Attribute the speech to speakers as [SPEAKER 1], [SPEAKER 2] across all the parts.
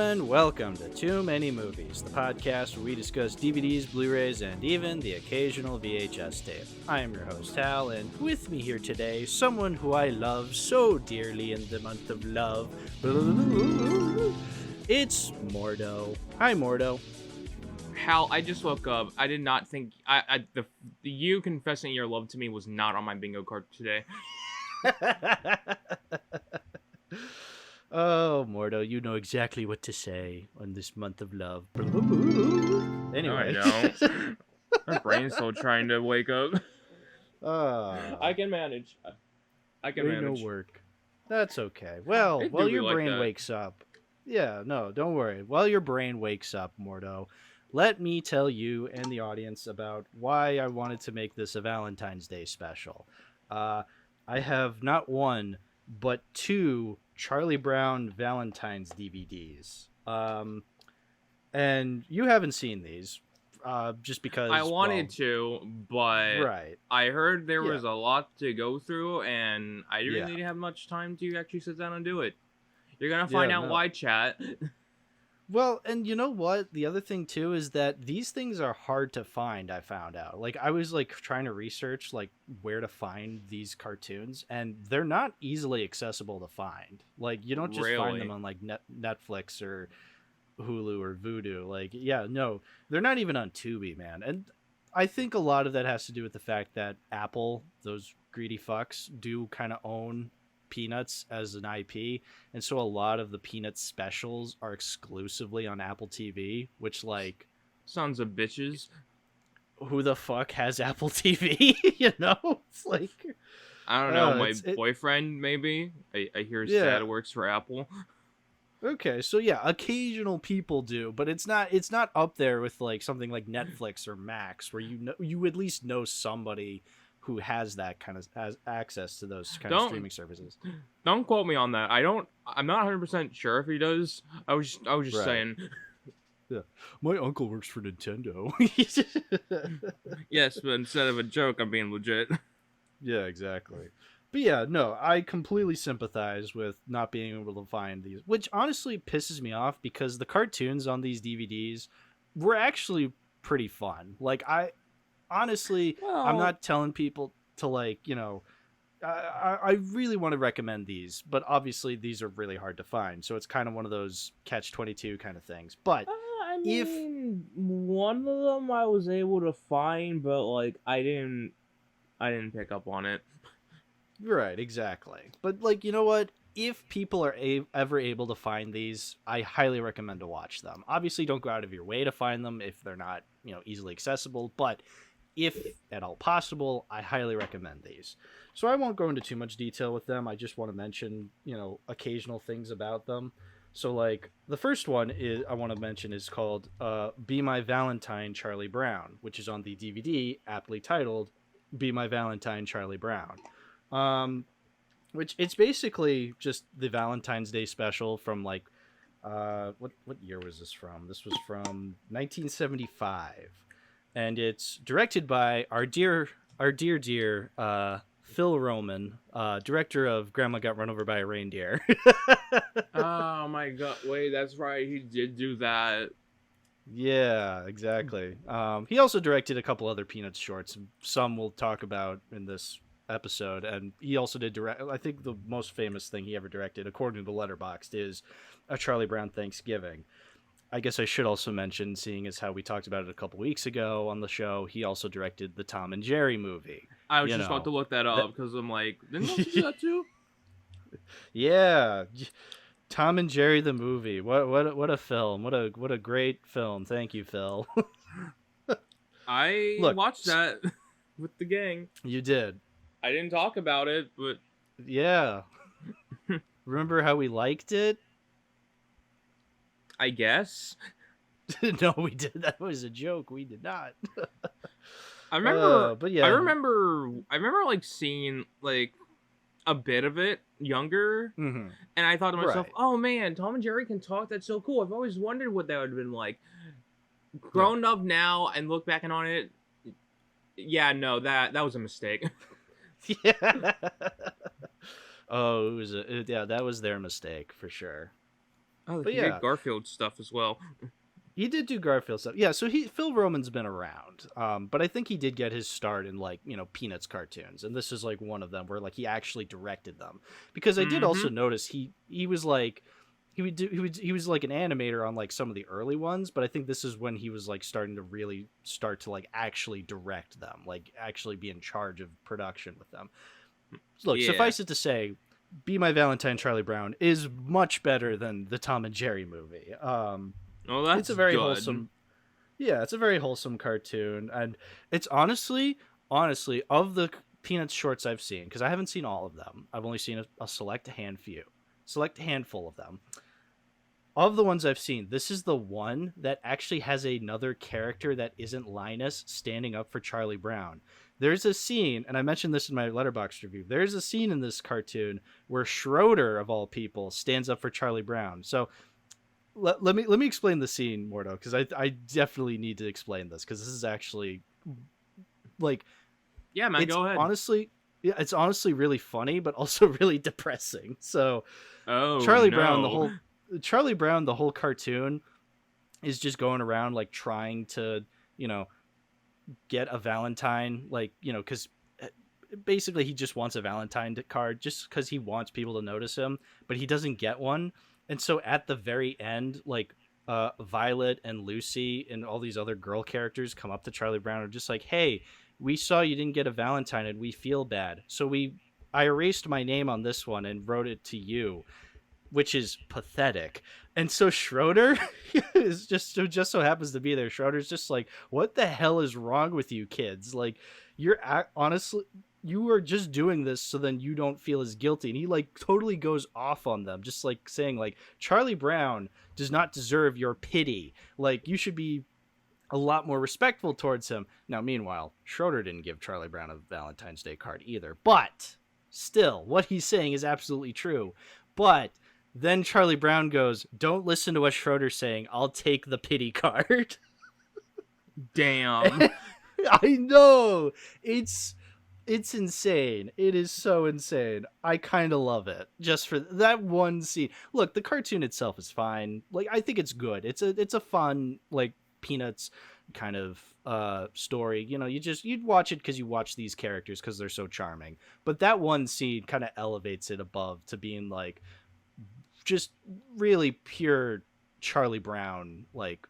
[SPEAKER 1] everyone, welcome to Too Many Movies, the podcast where we discuss DVDs, Blu-rays, and even the occasional VHS tape. I am your host, Hal, and with me here today, someone who I love so dearly in the month of love. It's Mordo. Hi, Mordo.
[SPEAKER 2] Hal, I just woke up. I did not think you confessing your love to me was not on my bingo card today.
[SPEAKER 1] Oh, Mordo, you know exactly what to say on this month of love. Anyway.
[SPEAKER 2] No, I don't. My brain's still trying to wake up. I can manage. I can manage.
[SPEAKER 1] No work. That's okay. Well, while your brain wakes up. Yeah, no, don't worry. While your brain wakes up, Mordo, let me tell you and the audience about why I wanted to make this a Valentine's Day special. I have not one, but two Charlie Brown Valentines DVDs. And you haven't seen these, just because
[SPEAKER 2] I wanted to, but
[SPEAKER 1] right.
[SPEAKER 2] I heard there was a lot to go through, and I didn't really have much time to actually sit down and do it. You're gonna find out why, chat.
[SPEAKER 1] Well, and you know what? The other thing too is that these things are hard to find. I found out. Like I was trying to research where to find these cartoons, and they're not easily accessible to find. Like you don't just find them on Netflix or Hulu or Vudu. No, they're not even on Tubi, man. And I think a lot of that has to do with the fact that Apple, those greedy fucks, do kind of own Peanuts as an IP, and so a lot of the Peanuts specials are exclusively on Apple TV, which
[SPEAKER 2] sons of bitches.
[SPEAKER 1] Who the fuck has Apple TV? You know, it's
[SPEAKER 2] I don't know. My boyfriend, maybe. I hear his dad works for Apple.
[SPEAKER 1] Okay, so occasional people do, but it's not up there with something like Netflix or Max, where you at least know somebody who has access to those kind of streaming services.
[SPEAKER 2] Don't quote me on that. I'm not 100% sure if he does. I was just saying.
[SPEAKER 1] Yeah. My uncle works for Nintendo.
[SPEAKER 2] Yes, but instead of a joke, I'm being legit.
[SPEAKER 1] Yeah, exactly. But I completely sympathize with not being able to find these, which honestly pisses me off because the cartoons on these DVDs were actually pretty fun. Honestly, I'm not telling people to I really want to recommend these, but obviously these are really hard to find. So it's kind of one of those catch-22 kind of things. But
[SPEAKER 2] one of them I was able to find, but I didn't pick up on it.
[SPEAKER 1] Right, exactly. But you know what? If people are ever able to find these, I highly recommend to watch them. Obviously, don't go out of your way to find them if they're not, easily accessible, but if at all possible, I highly recommend these. So I won't go into too much detail with them. I just want to mention, occasional things about them. So the first one I want to mention is called Be My Valentine, Charlie Brown, which is on the DVD aptly titled Be My Valentine, Charlie Brown. Which it's basically just the Valentine's Day special from what year was this from? This was from 1975. And it's directed by our dear Phil Roman, director of Grandma Got Run Over by a Reindeer.
[SPEAKER 2] Oh my god, wait, that's right, he did do that.
[SPEAKER 1] Yeah, exactly. He also directed a couple other Peanuts shorts, some we'll talk about in this episode, and he also did direct, I think the most famous thing he ever directed, according to Letterboxd, is A Charlie Brown Thanksgiving. I guess I should also mention, seeing as how we talked about it a couple weeks ago on the show, he also directed the Tom and Jerry movie.
[SPEAKER 2] I was just about to look that up because I'm didn't he do that too?
[SPEAKER 1] Yeah, Tom and Jerry the movie. What a film! What a great film! Thank you, Phil.
[SPEAKER 2] I watched that with the gang.
[SPEAKER 1] You did.
[SPEAKER 2] I didn't talk about it, but
[SPEAKER 1] yeah. Remember how we liked it?
[SPEAKER 2] I guess.
[SPEAKER 1] No, we did. That was a joke. We did not.
[SPEAKER 2] I remember,
[SPEAKER 1] but yeah,
[SPEAKER 2] I remember seeing a bit of it younger, and I thought to myself, "Oh man, Tom and Jerry can talk. That's so cool." I've always wondered what that would have been like. Grown up now and look back on it, no, that was a mistake.
[SPEAKER 1] Yeah. Oh, that was their mistake for sure.
[SPEAKER 2] Oh,
[SPEAKER 1] But
[SPEAKER 2] he did Garfield stuff as well.
[SPEAKER 1] He did do Garfield stuff. Yeah, so Phil Roman's been around. But I think he did get his start in like, Peanuts cartoons. And this is like one of them where like he actually directed them. Because I did also notice he was like he was like an animator on like some of the early ones, but I think this is when he was like starting to really start to like actually direct them, like actually be in charge of production with them. Look, suffice it to say, Be My Valentine, Charlie Brown is much better than the Tom and Jerry movie.
[SPEAKER 2] Oh, that's
[SPEAKER 1] it's a very
[SPEAKER 2] good.
[SPEAKER 1] wholesome. Yeah, it's a very wholesome cartoon, and it's honestly, of the Peanuts shorts I've seen, because I haven't seen all of them. I've only seen a select handful of them. Of the ones I've seen, this is the one that actually has another character that isn't Linus standing up for Charlie Brown. There's a scene, and I mentioned this in my Letterboxd review. There's a scene in this cartoon where Schroeder, of all people, stands up for Charlie Brown. So let me explain the scene, Mordo, because I definitely need to explain this, because this is actually like,
[SPEAKER 2] yeah, man, go ahead.
[SPEAKER 1] Honestly, it's honestly really funny, but also really depressing. So,
[SPEAKER 2] Charlie
[SPEAKER 1] Brown, the whole cartoon is just going around like trying to, get a Valentine, like, because basically he just wants a Valentine card just because he wants people to notice him, but he doesn't get one. And so at the very end, like, Violet and Lucy and all these other girl characters come up to Charlie Brown and are just like, hey, we saw you didn't get a Valentine and we feel bad. So I erased my name on this one and wrote it to you, which is pathetic. And so Schroeder is just so happens to be there. Schroeder's just like, what the hell is wrong with you kids? Like, honestly, you are just doing this so then you don't feel as guilty. And he like totally goes off on them, just like saying like, Charlie Brown does not deserve your pity. Like, you should be a lot more respectful towards him. Now, meanwhile, Schroeder didn't give Charlie Brown a Valentine's Day card either, but still, what he's saying is absolutely true. But then Charlie Brown goes, don't listen to what Schroeder's saying. I'll take the pity card.
[SPEAKER 2] Damn.
[SPEAKER 1] I know. It's insane. It is so insane. I kind of love it just for that one scene. Look, the cartoon itself is fine. Like, I think it's good. It's a fun, like, Peanuts kind of story. You'd watch it because you watch these characters because they're so charming. But that one scene kind of elevates it above to being like just really pure Charlie Brown. Like,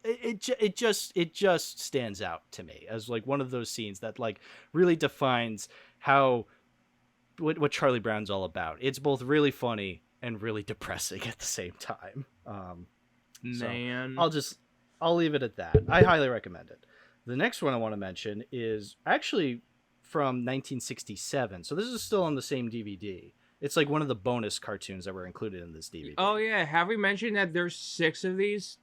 [SPEAKER 1] it just stands out to me as like one of those scenes that like really defines what Charlie Brown's all about. It's both really funny and really depressing at the same time.
[SPEAKER 2] Man,
[SPEAKER 1] so I'll leave it at that. I highly recommend it. The next one I want to mention is actually from 1967. So this is still on the same DVD. It's like one of the bonus cartoons that were included in this DVD.
[SPEAKER 2] Oh yeah, have we mentioned that there's 6 of these?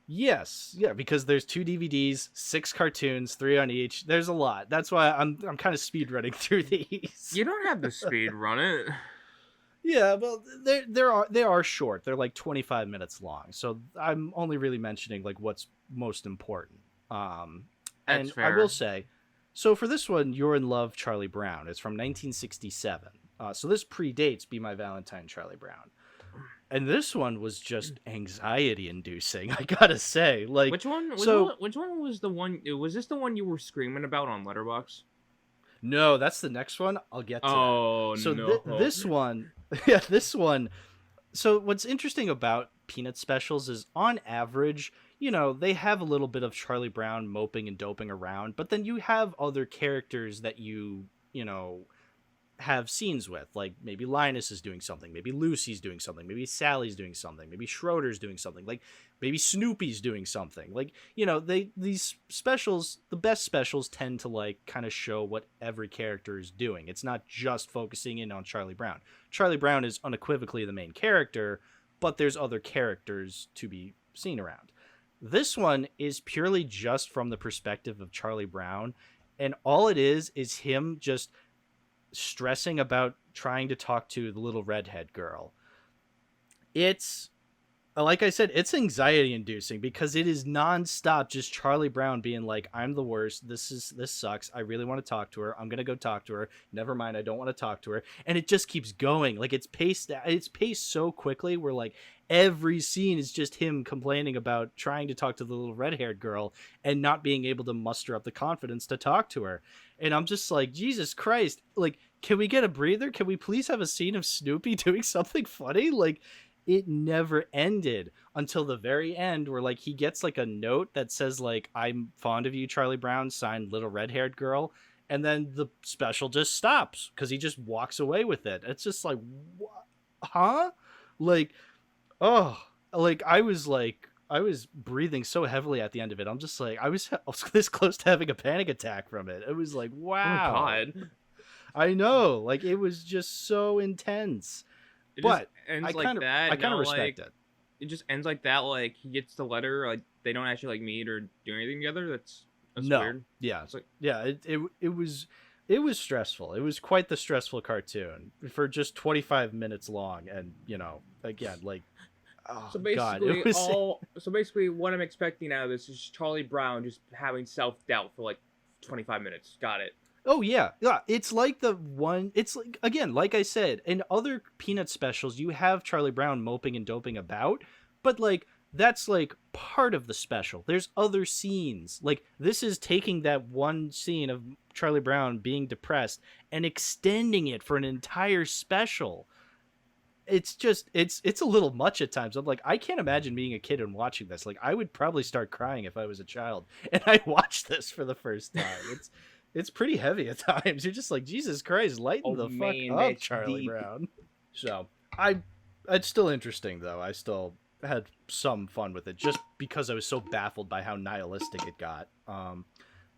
[SPEAKER 1] Yes, yeah, because there's 2 DVDs, 6 cartoons, 3 on each. There's a lot. That's why I'm kind of speed running through these.
[SPEAKER 2] You don't have to speed run it.
[SPEAKER 1] Yeah, well, they are short. They're like 25 minutes long. So I'm only really mentioning like what's most important. And
[SPEAKER 2] fair.
[SPEAKER 1] I will say, so for this one, You're in Love, Charlie Brown. It's from 1967. So this predates Be My Valentine, Charlie Brown. And this one was just anxiety-inducing, I gotta say. Like,
[SPEAKER 2] which one was the one? Was this the one you were screaming about on Letterboxd?
[SPEAKER 1] No, that's the next one. I'll get to
[SPEAKER 2] that.
[SPEAKER 1] So
[SPEAKER 2] no.
[SPEAKER 1] This one, yeah, this one. So what's interesting about Peanut specials is, on average, they have a little bit of Charlie Brown moping and doping around, but then you have other characters that you have scenes with, like maybe Linus is doing something, maybe Lucy's doing something, maybe Sally's doing something, maybe Schroeder's doing something, like maybe Snoopy's doing something. Like, these specials, the best specials tend to like kind of show what every character is doing. It's not just focusing in on Charlie Brown. Charlie Brown is unequivocally the main character, but there's other characters to be seen around. This one is purely just from the perspective of Charlie Brown, and all it is him just stressing about trying to talk to the little redhead girl. It's like I said, it's anxiety inducing because it is nonstop just Charlie Brown being like, I'm the worst. This sucks. I really want to talk to her. I'm going to go talk to her. Never mind. I don't want to talk to her. And it just keeps going. Like it's paced so quickly where like every scene is just him complaining about trying to talk to the little red-haired girl and not being able to muster up the confidence to talk to her. And I'm just like, Jesus Christ, like, can we get a breather? Can we please have a scene of Snoopy doing something funny? Like, it never ended until the very end where like he gets like a note that says like, I'm fond of you, Charlie Brown, signed little red-haired girl. And then the special just stops because he just walks away with it. It's just like, what? Huh? Like, oh, like I was breathing so heavily at the end of it. I'm just like, I was this close to having a panic attack from it. It was like, wow.
[SPEAKER 2] Oh my God.
[SPEAKER 1] I know. Like, it was just so intense. But I kind of respect it.
[SPEAKER 2] It just ends like that. Like, he gets the letter. Like, they don't actually, like, meet or do anything together. That's weird.
[SPEAKER 1] Yeah.
[SPEAKER 2] It's like,
[SPEAKER 1] yeah. It was stressful. It was quite the stressful cartoon for just 25 minutes long. And, you know, again, like, oh,
[SPEAKER 2] so basically,
[SPEAKER 1] God,
[SPEAKER 2] so basically, what I'm expecting out of this is Charlie Brown just having self-doubt for like 25 minutes. Got it.
[SPEAKER 1] Oh yeah, it's like it's like, again, like I said, in other Peanut specials, you have Charlie Brown moping and doping about, but like that's like part of the special. There's other scenes. Like this is taking that one scene of Charlie Brown being depressed and extending it for an entire special. It's just it's a little much at times. I'm like, I can't imagine being a kid and watching this. Like I would probably start crying if I was a child and I watched this for the first time. It's pretty heavy at times. You're just like, Jesus Christ, lighten the fuck up, Charlie Brown. So it's still interesting though. I still had some fun with it just because I was so baffled by how nihilistic it got.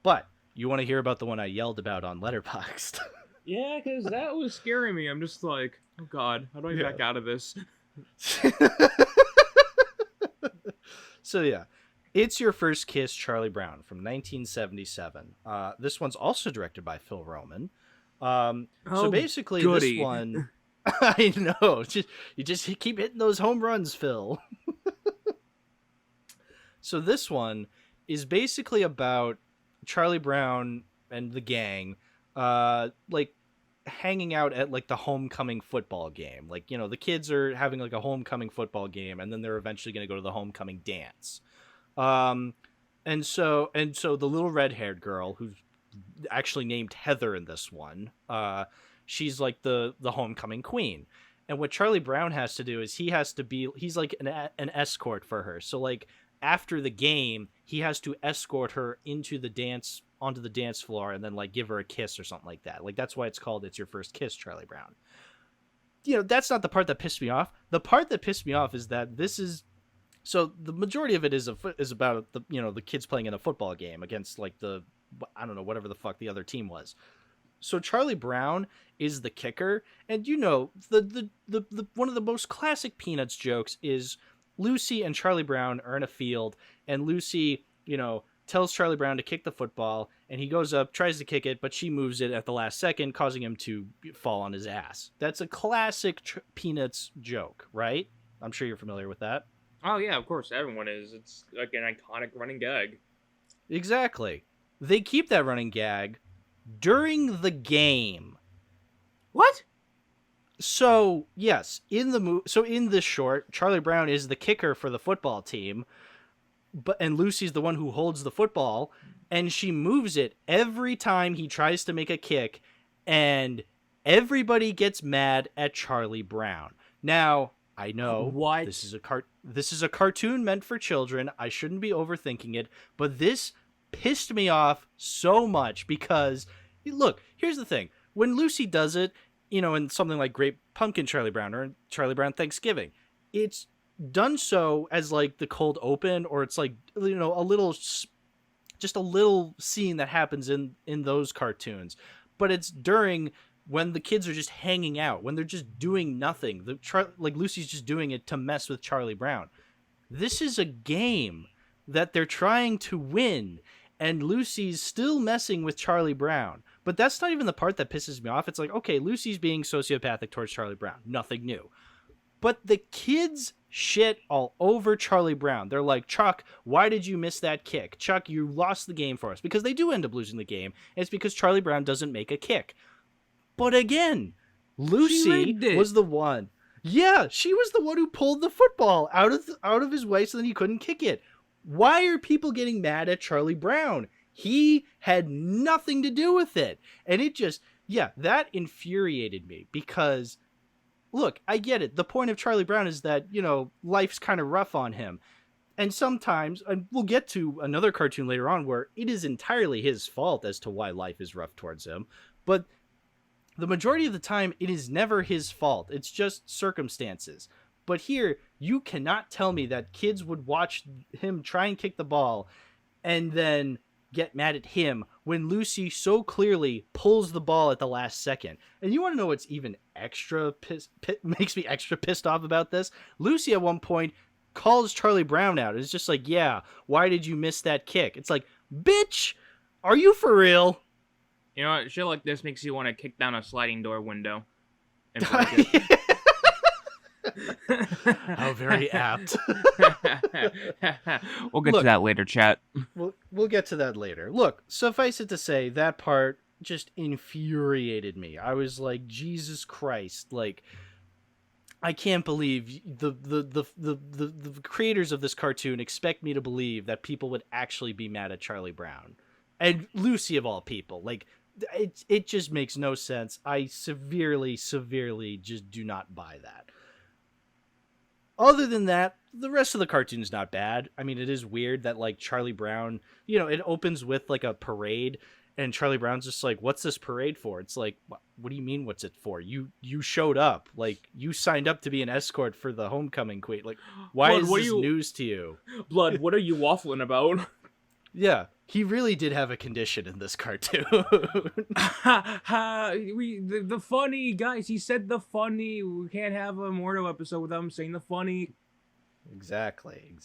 [SPEAKER 1] But you want to hear about the one I yelled about on Letterboxd?
[SPEAKER 2] Yeah, because that was scaring me. I'm just like, oh God, how do I back out of this?
[SPEAKER 1] So yeah. It's Your First Kiss, Charlie Brown from 1977. This one's also directed by Phil Roman. So basically, goody. This one, I know, you just keep hitting those home runs, Phil. So this one is basically about Charlie Brown and the gang, like hanging out at like the homecoming football game. Like, you know, the kids are having like a homecoming football game, and then they're eventually going to go to the homecoming dance. And so the little red-haired girl, who's actually named Heather in this one, she's like the homecoming queen. And what Charlie Brown has to do is he's like an escort for her. So like after the game, he has to escort her onto the dance floor and then like give her a kiss or something like that. Like that's why it's called It's Your First Kiss, Charlie Brown. You know, that's not the part that pissed me off. The part that pissed me off is that so the majority of it is about the kids playing in a football game against like I don't know, whatever the fuck the other team was. So Charlie Brown is the kicker, and you know the one of the most classic Peanuts jokes is Lucy and Charlie Brown are in a field, and Lucy, you know, tells Charlie Brown to kick the football, and he goes up, tries to kick it, but she moves it at the last second, causing him to fall on his ass. That's a classic Peanuts joke, right? I'm sure you're familiar with that.
[SPEAKER 2] Oh, yeah, of course. Everyone is. It's like an iconic running gag.
[SPEAKER 1] Exactly. They keep that running gag during the game.
[SPEAKER 2] What?
[SPEAKER 1] So, yes, in the short, Charlie Brown is the kicker for the football team, and Lucy's the one who holds the football, and she moves it every time he tries to make a kick, and everybody gets mad at Charlie Brown. Now, I know this is a cartoon meant for children. I shouldn't be overthinking it, but this pissed me off so much because, look, here's the thing. When Lucy does it, you know, in something like Great Pumpkin Charlie Brown or Charlie Brown Thanksgiving, it's done so as like the cold open, or it's like, you know, just a little scene that happens in those cartoons, but it's during when the kids are just hanging out, when they're just doing nothing. Like Lucy's just doing it to mess with Charlie Brown. This is a game that they're trying to win, and Lucy's still messing with Charlie Brown. But that's not even the part that pisses me off. It's like, okay, Lucy's being sociopathic towards Charlie Brown. Nothing new. But the kids shit all over Charlie Brown. They're like, Chuck, why did you miss that kick? Chuck, you lost the game for us. Because they do end up losing the game. And it's because Charlie Brown doesn't make a kick. But again, Lucy was the one. Yeah, she was the one who pulled the football out of his way so that he couldn't kick it. Why are people getting mad at Charlie Brown? He had nothing to do with it. And it just, that infuriated me because, look, I get it. The point of Charlie Brown is that, life's kind of rough on him. And sometimes, and we'll get to another cartoon later on where it is entirely his fault as to why life is rough towards him. But the majority of the time, it is never his fault. It's just circumstances. But here, you cannot tell me that kids would watch him try and kick the ball and then get mad at him when Lucy so clearly pulls the ball at the last second. And you want to know what's even makes me extra pissed off about this? Lucy at one point calls Charlie Brown out. It's just like, why did you miss that kick? It's like, bitch, are you for real?
[SPEAKER 2] You know what? Shit like this makes you want to kick down a sliding door window and break it.
[SPEAKER 1] How very apt.
[SPEAKER 2] We'll get to that later, chat.
[SPEAKER 1] We'll get to that later. Look, suffice it to say, that part just infuriated me. I was like, Jesus Christ, like, I can't believe the creators of this cartoon expect me to believe that people would actually be mad at Charlie Brown. And Lucy of all people. Like, it just makes no sense. I severely just do not buy that. Other than that, the rest of the cartoon is not bad. I mean, it is weird that, like, Charlie Brown, it opens with, like, a parade, and Charlie Brown's just like, what's this parade for? It's like, what do you mean, what's it for? You showed up. Like, you signed up to be an escort for the homecoming queen. Like, why is this news to you?
[SPEAKER 2] Blood, what are you waffling about?
[SPEAKER 1] Yeah, he really did have a condition in this cartoon.
[SPEAKER 2] The funny, guys, he said the funny. We can't have a Mordo episode without him saying the funny.
[SPEAKER 1] Exactly.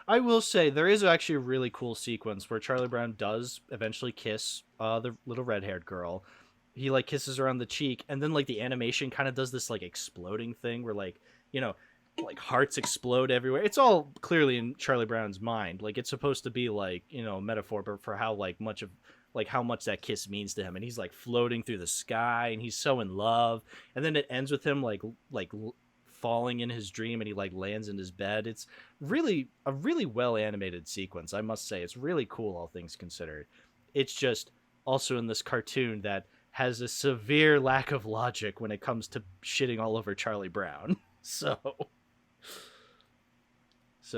[SPEAKER 1] I will say, there is actually a really cool sequence where Charlie Brown does eventually kiss the little red-haired girl. He, like, kisses her on the cheek, and then, like, the animation kind of does this, like, exploding thing where, like, like hearts explode everywhere. It's all clearly in Charlie Brown's mind. Like, it's supposed to be like, a metaphor for how how much that kiss means to him. And he's like floating through the sky and he's so in love. And then it ends with him like falling in his dream and he like lands in his bed. It's really a really well animated sequence. I must say it's really cool, all things considered. It's just also in this cartoon that has a severe lack of logic when it comes to shitting all over Charlie Brown. So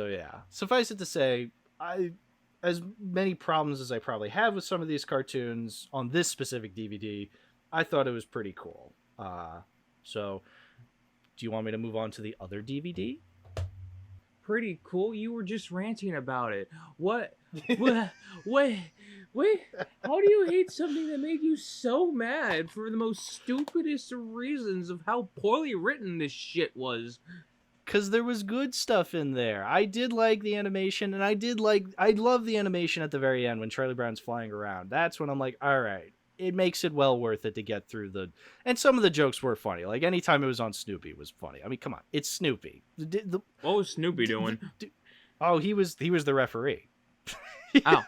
[SPEAKER 1] yeah, suffice it to say, as many problems as I probably have with some of these cartoons on this specific DVD, I thought it was pretty cool. So do you want me to move on to the other DVD?
[SPEAKER 2] Pretty cool. You were just ranting about it. What? Wait. How do you hate something that made you so mad for the most stupidest of reasons of how poorly written this shit was?
[SPEAKER 1] Because there was good stuff in there. I did like the animation, and I love the animation at the very end when Charlie Brown's flying around. That's when I'm like, all right, it makes it well worth it to get through and some of the jokes were funny. Like, anytime it was on Snoopy was funny. I mean, come on, it's Snoopy.
[SPEAKER 2] What was Snoopy doing?
[SPEAKER 1] Oh, he was the referee.
[SPEAKER 2] Oh.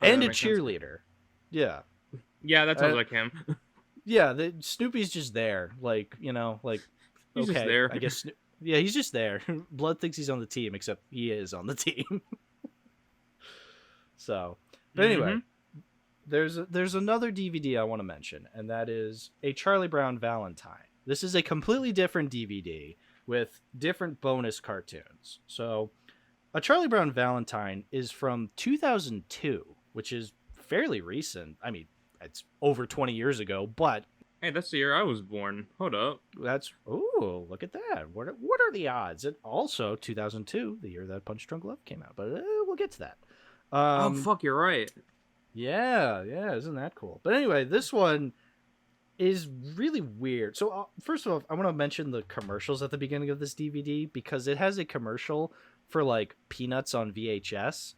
[SPEAKER 1] And a cheerleader. Yeah.
[SPEAKER 2] Yeah, that sounds like him.
[SPEAKER 1] Yeah, Snoopy's just there. Like, like,
[SPEAKER 2] he's
[SPEAKER 1] okay,
[SPEAKER 2] just there.
[SPEAKER 1] I guess. Yeah, he's just there. Blood thinks he's on the team, except he is on the team. So, but anyway, there's another DVD I want to mention, and that is a Charlie Brown Valentine. This is a completely different DVD with different bonus cartoons. So, a Charlie Brown Valentine is from 2002, which is fairly recent. I mean, it's over 20 years ago, but
[SPEAKER 2] hey, that's the year I was born. Hold up.
[SPEAKER 1] Ooh, look at that. What are the odds? It also 2002, the year that Punch Drunk Love came out, but we'll get to that.
[SPEAKER 2] Oh, fuck, you're right.
[SPEAKER 1] Yeah, isn't that cool? But anyway, this one is really weird. So first of all, I want to mention the commercials at the beginning of this DVD because it has a commercial for like Peanuts on VHS.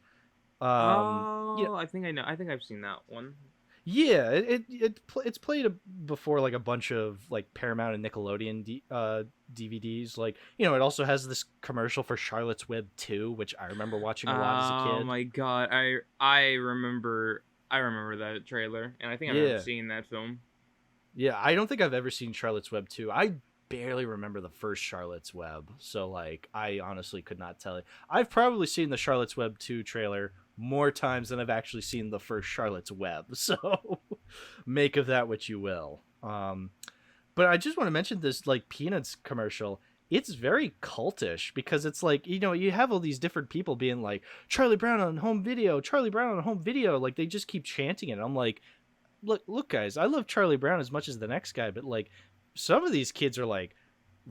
[SPEAKER 2] I think I know. I think I've seen that one.
[SPEAKER 1] Yeah, it's played before like a bunch of like Paramount and Nickelodeon DVDs. Like, you know, it also has this commercial for Charlotte's Web 2, which I remember watching a lot as a kid.
[SPEAKER 2] Oh my god, I remember that trailer, and I think I've never seen that film.
[SPEAKER 1] Yeah, I don't think I've ever seen Charlotte's Web 2. I barely remember the first Charlotte's Web, so like I honestly could not tell you. I've probably seen the Charlotte's Web 2 trailer more times than I've actually seen the first Charlotte's Web. So make of that what you will. But I just want to mention this like Peanuts commercial. It's very cultish because it's like, you know, you have all these different people being like Charlie Brown on home video, Charlie Brown on home video. Like they just keep chanting it. I'm like, look, guys, I love Charlie Brown as much as the next guy, but like some of these kids are like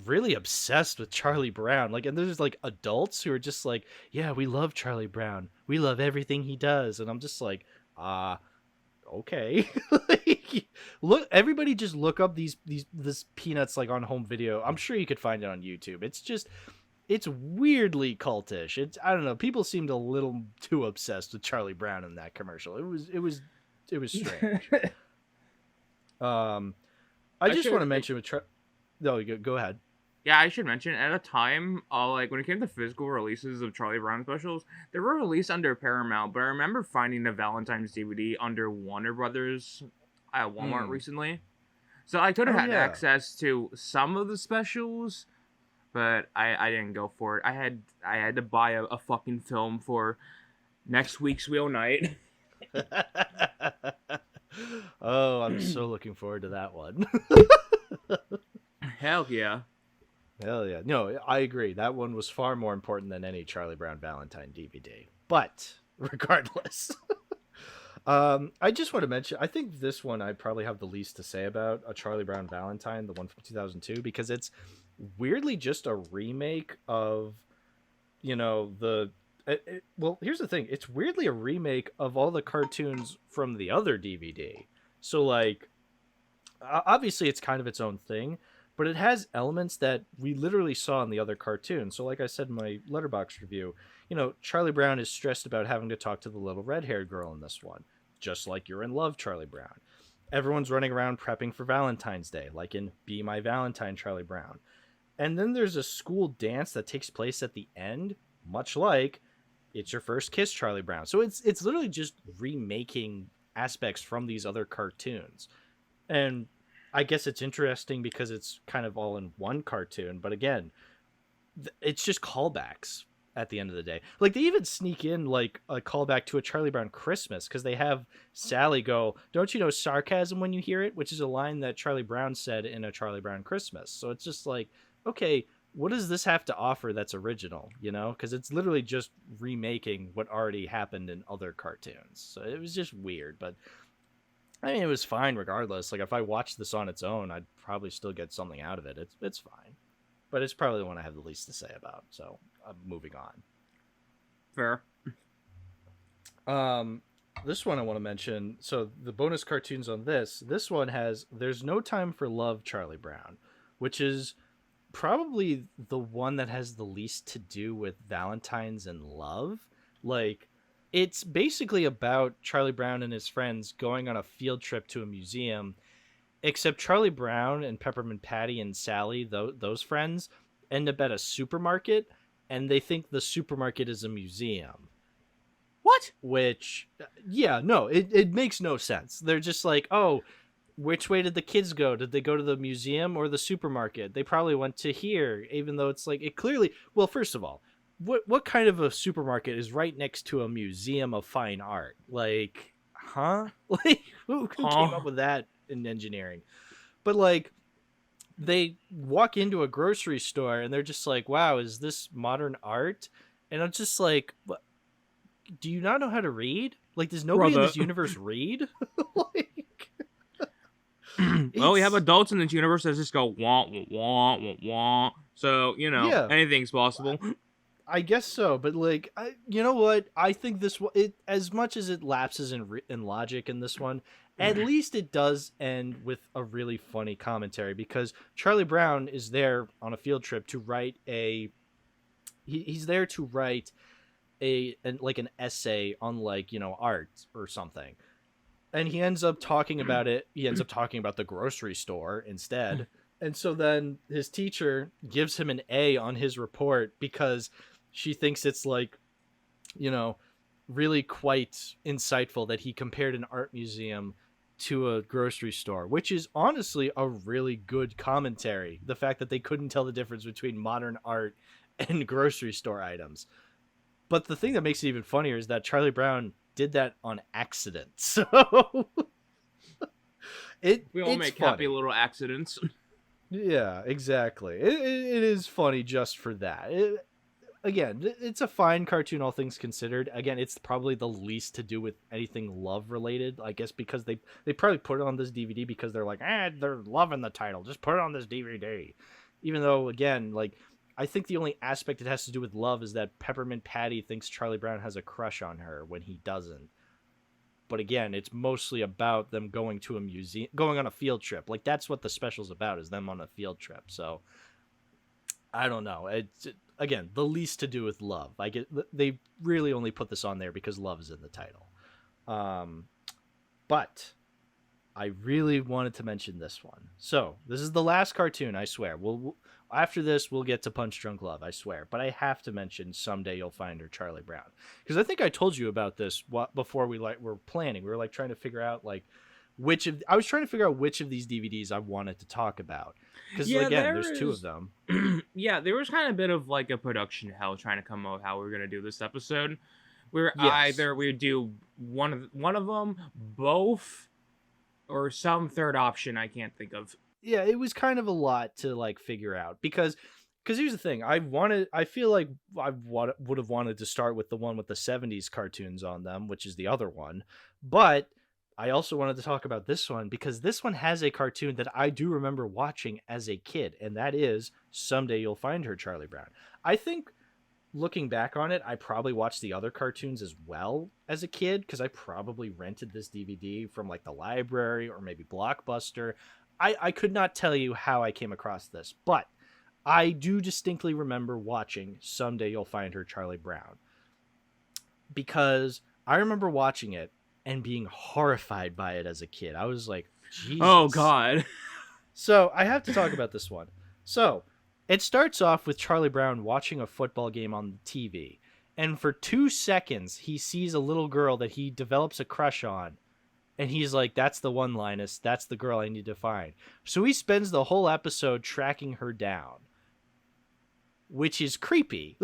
[SPEAKER 1] really obsessed with Charlie Brown. Like, and there's like adults who are just like, yeah, we love Charlie Brown. We love everything he does. And I'm just like, okay. Like, look, everybody just look up this Peanuts like on home video. I'm sure you could find it on YouTube. It's weirdly cultish. I don't know. People seemed a little too obsessed with Charlie Brown in that commercial. It was strange. I just want to mention no, go ahead.
[SPEAKER 2] Yeah, I should mention at a time, like when it came to physical releases of Charlie Brown specials, they were released under Paramount. But I remember finding the Valentine's DVD under Warner Brothers at Walmart recently, so I could have had access to some of the specials, but I didn't go for it. I had to buy a fucking film for next week's Wheel Night.
[SPEAKER 1] Oh, I'm so looking forward to that one.
[SPEAKER 2] Hell yeah.
[SPEAKER 1] Hell yeah. No, I agree. That one was far more important than any Charlie Brown Valentine DVD. But regardless, I just want to mention, I think this one I probably have the least to say about, a Charlie Brown Valentine, the one from 2002, because it's weirdly just a remake of, you know, well, here's the thing. It's weirdly a remake of all the cartoons from the other DVD. So, like, obviously it's kind of its own thing, but it has elements that we literally saw in the other cartoon. So like I said in my Letterboxd review, you know, Charlie Brown is stressed about having to talk to the little red-haired girl in this one, just like You're in Love, Charlie Brown. Everyone's running around prepping for Valentine's Day, like in Be My Valentine, Charlie Brown. And then there's a school dance that takes place at the end, much like It's Your First Kiss, Charlie Brown. So it's literally just remaking aspects from these other cartoons. And I guess it's interesting because it's kind of all in one cartoon, but again, it's just callbacks at the end of the day. Like they even sneak in like a callback to a Charlie Brown Christmas because they have Sally go, "Don't you know sarcasm when you hear it?" which is a line that Charlie Brown said in a Charlie Brown Christmas. So it's just like, okay, what does this have to offer that's original, you know? Because it's literally just remaking what already happened in other cartoons. So it was just weird, but I mean, it was fine regardless. Like, if I watched this on its own, I'd probably still get something out of it. It's fine. But it's probably the one I have the least to say about, so I'm moving on.
[SPEAKER 2] Fair.
[SPEAKER 1] This one I want to mention, so the bonus cartoons on this one has There's No Time for Love, Charlie Brown, which is probably the one that has the least to do with Valentines and love. Like, it's basically about Charlie Brown and his friends going on a field trip to a museum, except Charlie Brown and Peppermint Patty and Sally, those friends, end up at a supermarket, and they think the supermarket is a museum.
[SPEAKER 2] What?
[SPEAKER 1] Which, yeah, no, it makes no sense. They're just like, oh, which way did the kids go? Did they go to the museum or the supermarket? They probably went to here, even though it's like, it clearly, well, first of all, what kind of a supermarket is right next to a museum of fine art? Like, huh? Like, who came up with that in engineering? But like, they walk into a grocery store and they're just like, wow, is this modern art? And I'm just like, what? Do you not know how to read? Like, does nobody in this universe read? Like,
[SPEAKER 2] well, we have adults in this universe that just go wah wah wah wah wah. So, you know, anything's possible.
[SPEAKER 1] I guess so, but like, you know what? I think this it as much as it lapses in logic in this one, at least it does end with a really funny commentary because Charlie Brown is there on a field trip to write he's there to write an essay on, like, you know, art or something. And he ends up talking about it. He ends up talking about the grocery store instead. And so then his teacher gives him an A on his report because she thinks it's like, you know, really quite insightful that he compared an art museum to a grocery store, which is honestly a really good commentary. The fact that they couldn't tell the difference between modern art and grocery store items. But the thing that makes it even funnier is that Charlie Brown did that on accident. So
[SPEAKER 2] we all make funny. Happy little accidents.
[SPEAKER 1] Yeah, exactly. It is funny just for that. Again, it's a fine cartoon, all things considered. Again, it's probably the least to do with anything love related, I guess, because they probably put it on this DVD because they're like, they're loving the title. Just put it on this DVD. Even though, again, like, I think the only aspect it has to do with love is that Peppermint Patty thinks Charlie Brown has a crush on her when he doesn't. But again, it's mostly about them going to a museum, going on a field trip. Like, that's what the special's about, is them on a field trip. So, I don't know. It's, again, the least to do with love. They really only put this on there because love is in the title. But I really wanted to mention this one. So, this is the last cartoon, I swear. After this, we'll get to Punch Drunk Love, I swear. But I have to mention Someday You'll Find Her, Charlie Brown. Because I think I told you about this before we were planning. We were like trying to figure out like I was trying to figure out which of these DVDs I wanted to talk about. Because again, there's two of them.
[SPEAKER 2] Yeah, there was kind of a bit of like a production hell trying to come up with how we were going to do this episode. Either we would do one of them, both, or some third option I can't think of.
[SPEAKER 1] Yeah, it was kind of a lot to like figure out because here's the thing. I feel like I would have wanted to start with the one with the 70s cartoons on them, which is the other one. But I also wanted to talk about this one because this one has a cartoon that I do remember watching as a kid, and that is Someday You'll Find Her, Charlie Brown. I think looking back on it, I probably watched the other cartoons as well as a kid because I probably rented this DVD from like the library or maybe Blockbuster. I could not tell you how I came across this, but I do distinctly remember watching Someday You'll Find Her, Charlie Brown. Because I remember watching it and being horrified by it as a kid. I was like, Jesus.
[SPEAKER 2] Oh, God.
[SPEAKER 1] So I have to talk about this one. So it starts off with Charlie Brown watching a football game on the TV. And for 2 seconds, he sees a little girl that he develops a crush on. And he's like, that's the one, Linus. That's the girl I need to find. So he spends the whole episode tracking her down. Which is creepy.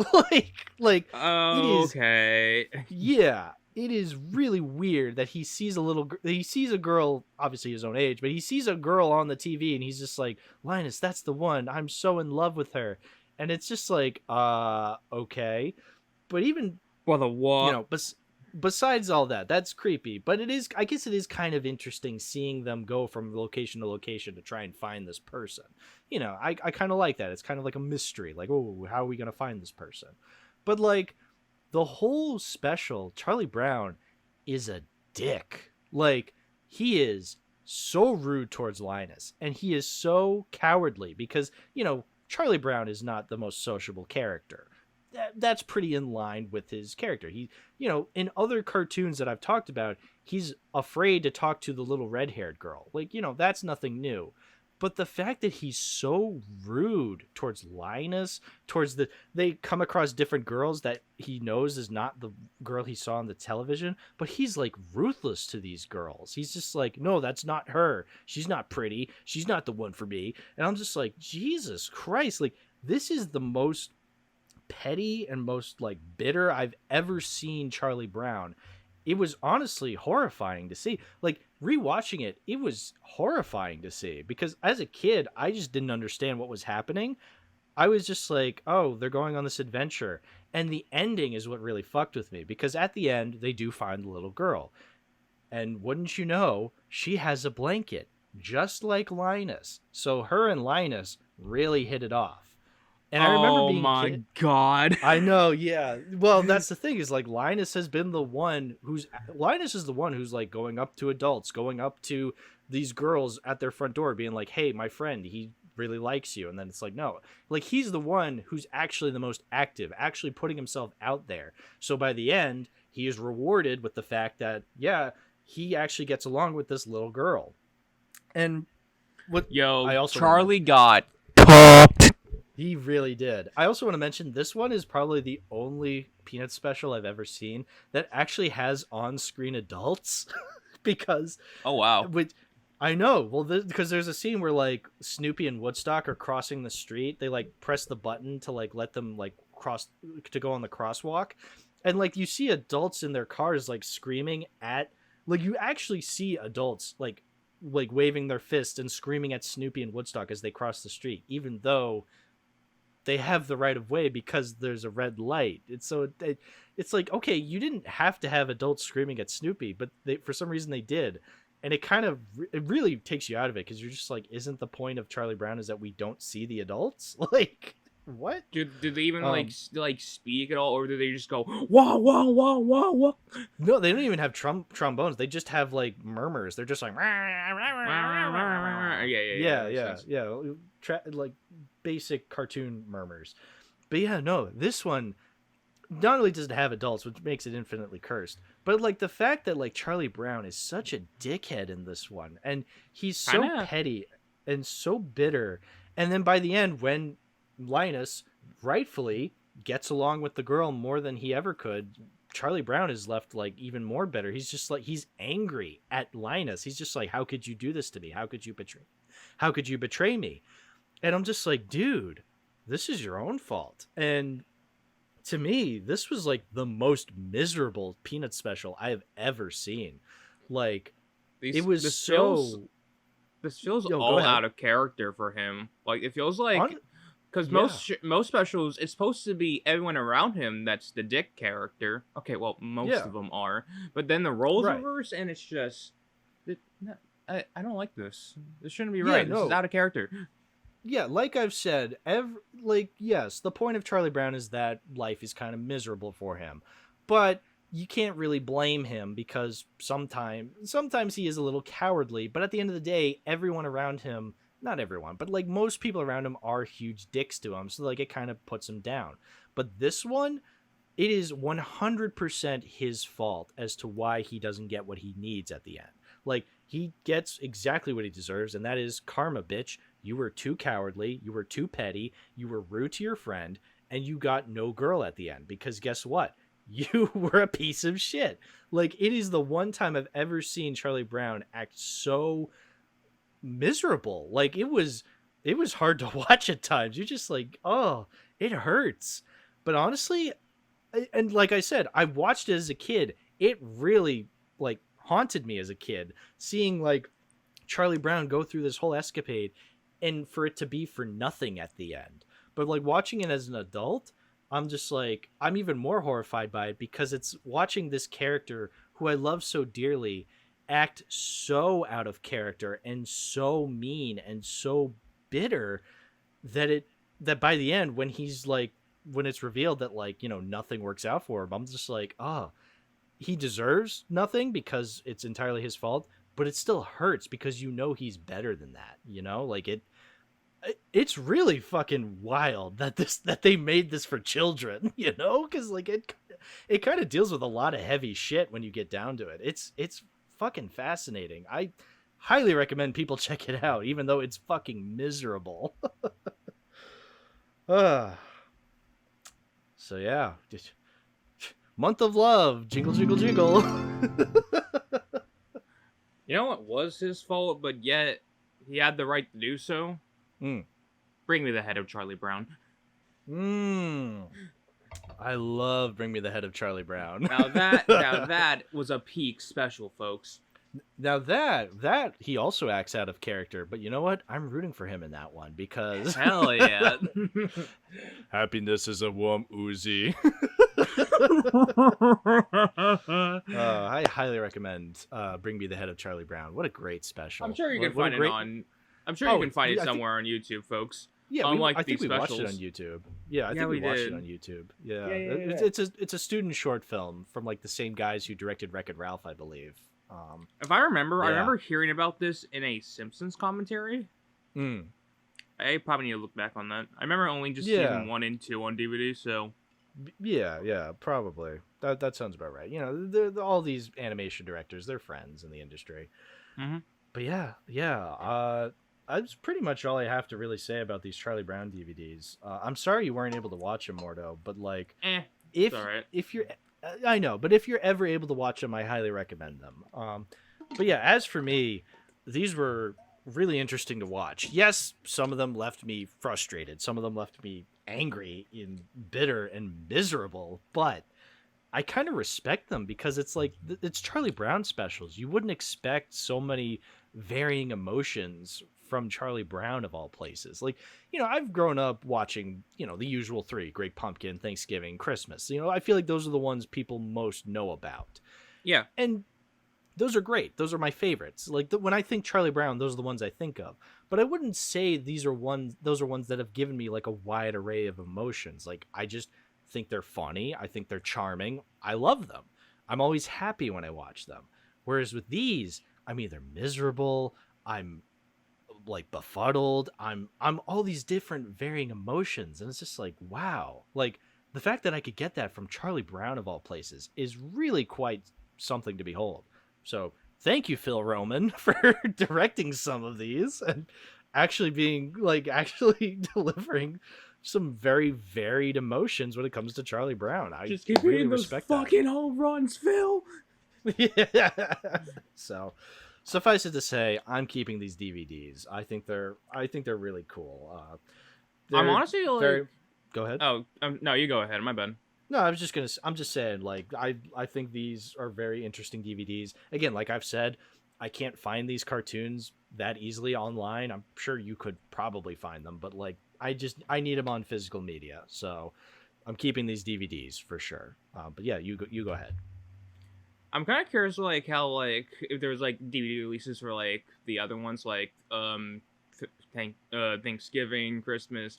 [SPEAKER 1] like
[SPEAKER 2] oh, okay.
[SPEAKER 1] Yeah, it is really weird that he sees a girl, obviously his own age, but he sees a girl on the TV and he's just like, Linus, that's the one. I'm so in love with her. And it's just like, okay. But even,
[SPEAKER 2] well, the what?
[SPEAKER 1] You know, besides all that, that's creepy. But I guess it is kind of interesting seeing them go from location to location to try and find this person. You know, I kind of like that. It's kind of like a mystery. Like, oh, how are we going to find this person? But like the whole special, Charlie Brown is a dick. Like, he is so rude towards Linus. And he is so cowardly because, you know, Charlie Brown is not the most sociable character. That's pretty in line with his character. He, you know, in other cartoons that I've talked about, he's afraid to talk to the little red-haired girl. Like, you know, that's nothing new. But the fact that he's so rude towards Linus, they come across different girls that he knows is not the girl he saw on the television, but he's like ruthless to these girls. He's just like, no, that's not her. She's not pretty. She's not the one for me. And I'm just like, Jesus Christ. Like, this is the most petty and most like bitter I've ever seen Charlie Brown. It was honestly horrifying to see. Like, rewatching it, it was horrifying to see because as a kid, I just didn't understand what was happening. I was just like, oh, they're going on this adventure. And the ending is what really fucked with me because at the end, they do find the little girl. And wouldn't you know, she has a blanket, just like Linus. So her and Linus really hit it off. And I remember being,
[SPEAKER 2] oh my God.
[SPEAKER 1] I know, yeah. Well, that's the thing is like Linus is the one who's like going up to adults, going up to these girls at their front door being like, hey, my friend, he really likes you. And then it's like, no, like he's the one who's actually the most active, actually putting himself out there. So by the end, he is rewarded with the fact that, yeah, he actually gets along with this little girl. And what
[SPEAKER 2] I also Charlie got
[SPEAKER 1] he really did. I also want to mention this one is probably the only Peanuts special I've ever seen that actually has on-screen adults because
[SPEAKER 2] oh wow.
[SPEAKER 1] I know. Well, because there's a scene where like Snoopy and Woodstock are crossing the street. They like press the button to like let them like cross to go on the crosswalk. And like you see adults in their cars like screaming at like you actually see adults like waving their fists and screaming at Snoopy and Woodstock as they cross the street, even though they have the right of way because there's a red light. It's like, okay, you didn't have to have adults screaming at Snoopy, but for some reason they did. And it really takes you out of it because you're just like, isn't the point of Charlie Brown is that we don't see the adults? Like, what?
[SPEAKER 2] Did they even like speak at all, or do they just go wah wah wah wah wah?
[SPEAKER 1] No, they don't even have trombones. They just have like murmurs. They're just like like basic cartoon murmurs. But yeah, no, this one not only does it have adults, which makes it infinitely cursed, but like the fact that like Charlie Brown is such a dickhead in this one, and he's so petty and so bitter, and then by the end when Linus rightfully gets along with the girl more than he ever could, Charlie Brown is left like even more bitter. He's just like, he's angry at Linus. He's just like, how could you do this to me? How could you betray me? And I'm just like, dude, this is your own fault. And to me, this was like the most miserable Peanuts special I have ever seen. Like, this feels
[SPEAKER 2] all out of character for him. Like, it feels like, because most specials, it's supposed to be everyone around him that's the dick character. Okay, well, most of them are. But then the roles reverse, and it's just, I don't like this. This shouldn't be right. This is out of character.
[SPEAKER 1] Yeah, like I've said, yes, the point of Charlie Brown is that life is kind of miserable for him. But you can't really blame him because sometimes he is a little cowardly, but at the end of the day, everyone around him, not everyone, but like most people around him are huge dicks to him, so like it kind of puts him down. But this one, it is 100% his fault as to why he doesn't get what he needs at the end. Like, he gets exactly what he deserves, and that is karma, bitch. You were too cowardly, you were too petty, you were rude to your friend, and you got no girl at the end. Because guess what? You were a piece of shit. Like, it is the one time I've ever seen Charlie Brown act so miserable. Like, it was hard to watch at times. You're just like, oh, it hurts. But honestly, and like I said, I watched it as a kid. It really, like, haunted me as a kid, seeing like Charlie Brown go through this whole escapade and for it to be for nothing at the end. But like watching it as an adult, I'm just like, I'm even more horrified by it because it's watching this character who I love so dearly act so out of character and so mean and so bitter that by the end, when it's revealed that like, you know, nothing works out for him, I'm just like, he deserves nothing because it's entirely his fault, but it still hurts because you know he's better than that, you know? Like it's really fucking wild that they made this for children, you know? Cuz like it kind of deals with a lot of heavy shit when you get down to it. It's fucking fascinating. I highly recommend people check it out even though it's fucking miserable. So yeah, just month of love, jingle, jingle, jingle.
[SPEAKER 2] You know what was his fault, but yet he had the right to do so? Bring Me the Head of Charlie Brown.
[SPEAKER 1] I love Bring Me the Head of Charlie Brown.
[SPEAKER 2] now that was a peak special, folks.
[SPEAKER 1] Now that he also acts out of character, but you know what? I'm rooting for him in that one because
[SPEAKER 2] hell yeah.
[SPEAKER 1] Happiness is a warm oozy. I highly recommend Bring Me the Head of Charlie Brown. What a great special.
[SPEAKER 2] I'm sure you can find it somewhere on YouTube, folks.
[SPEAKER 1] Yeah, I think we watched it on YouTube. Yeah, I think we watched it on YouTube. Yeah. It's a student short film from like the same guys who directed Wreck-It Ralph, I believe.
[SPEAKER 2] If I remember hearing about this in a Simpsons commentary. I probably need to look back on that. I remember only just season 1 and 2 on DVD, so
[SPEAKER 1] Yeah, probably. That sounds about right. You know, all these animation directors, they're friends in the industry.
[SPEAKER 2] Mm-hmm.
[SPEAKER 1] But yeah. That's pretty much all I have to really say about these Charlie Brown DVDs. I'm sorry you weren't able to watch them, Mordo, but like,
[SPEAKER 2] it's all right.
[SPEAKER 1] if you're, I know, but if you're ever able to watch them, I highly recommend them. But yeah, as for me, these were really interesting to watch. Yes, some of them left me frustrated. Some of them left me angry and bitter and miserable, but I kind of respect them because it's like it's Charlie Brown specials. You wouldn't expect so many varying emotions from Charlie Brown of all places. Like, you know, I've grown up watching, you know, the usual three: Great Pumpkin, Thanksgiving, Christmas. You know, I feel like those are the ones people most know about.
[SPEAKER 2] Yeah.
[SPEAKER 1] And those are great. Those are my favorites. Like when I think Charlie Brown, those are the ones I think of. But I wouldn't say those are ones that have given me like a wide array of emotions. Like I just think they're funny. I think they're charming. I love them. I'm always happy when I watch them. Whereas with these, I'm either miserable, I'm like befuddled, I'm all these different varying emotions, and it's just like, wow. Like the fact that I could get that from Charlie Brown of all places is really quite something to behold. So thank you, Phil Roman, for directing some of these and actually delivering some very varied emotions when it comes to Charlie Brown. I
[SPEAKER 2] just keep
[SPEAKER 1] really
[SPEAKER 2] hitting those
[SPEAKER 1] respect
[SPEAKER 2] fucking home runs, Phil.
[SPEAKER 1] Yeah. So suffice it to say, I'm keeping these DVDs. I think they're really cool.
[SPEAKER 2] I'm honestly like,
[SPEAKER 1] Go ahead.
[SPEAKER 2] Oh, no, you go ahead. My bad.
[SPEAKER 1] No, I'm just saying, like, I think these are very interesting DVDs. Again, like I've said, I can't find these cartoons that easily online. I'm sure you could probably find them, but like, I need them on physical media. So I'm keeping these DVDs for sure. But yeah, you go ahead.
[SPEAKER 2] I'm kind of curious, like, how, like, if there's, like, DVD releases for, like, the other ones, like, Thanksgiving, Christmas,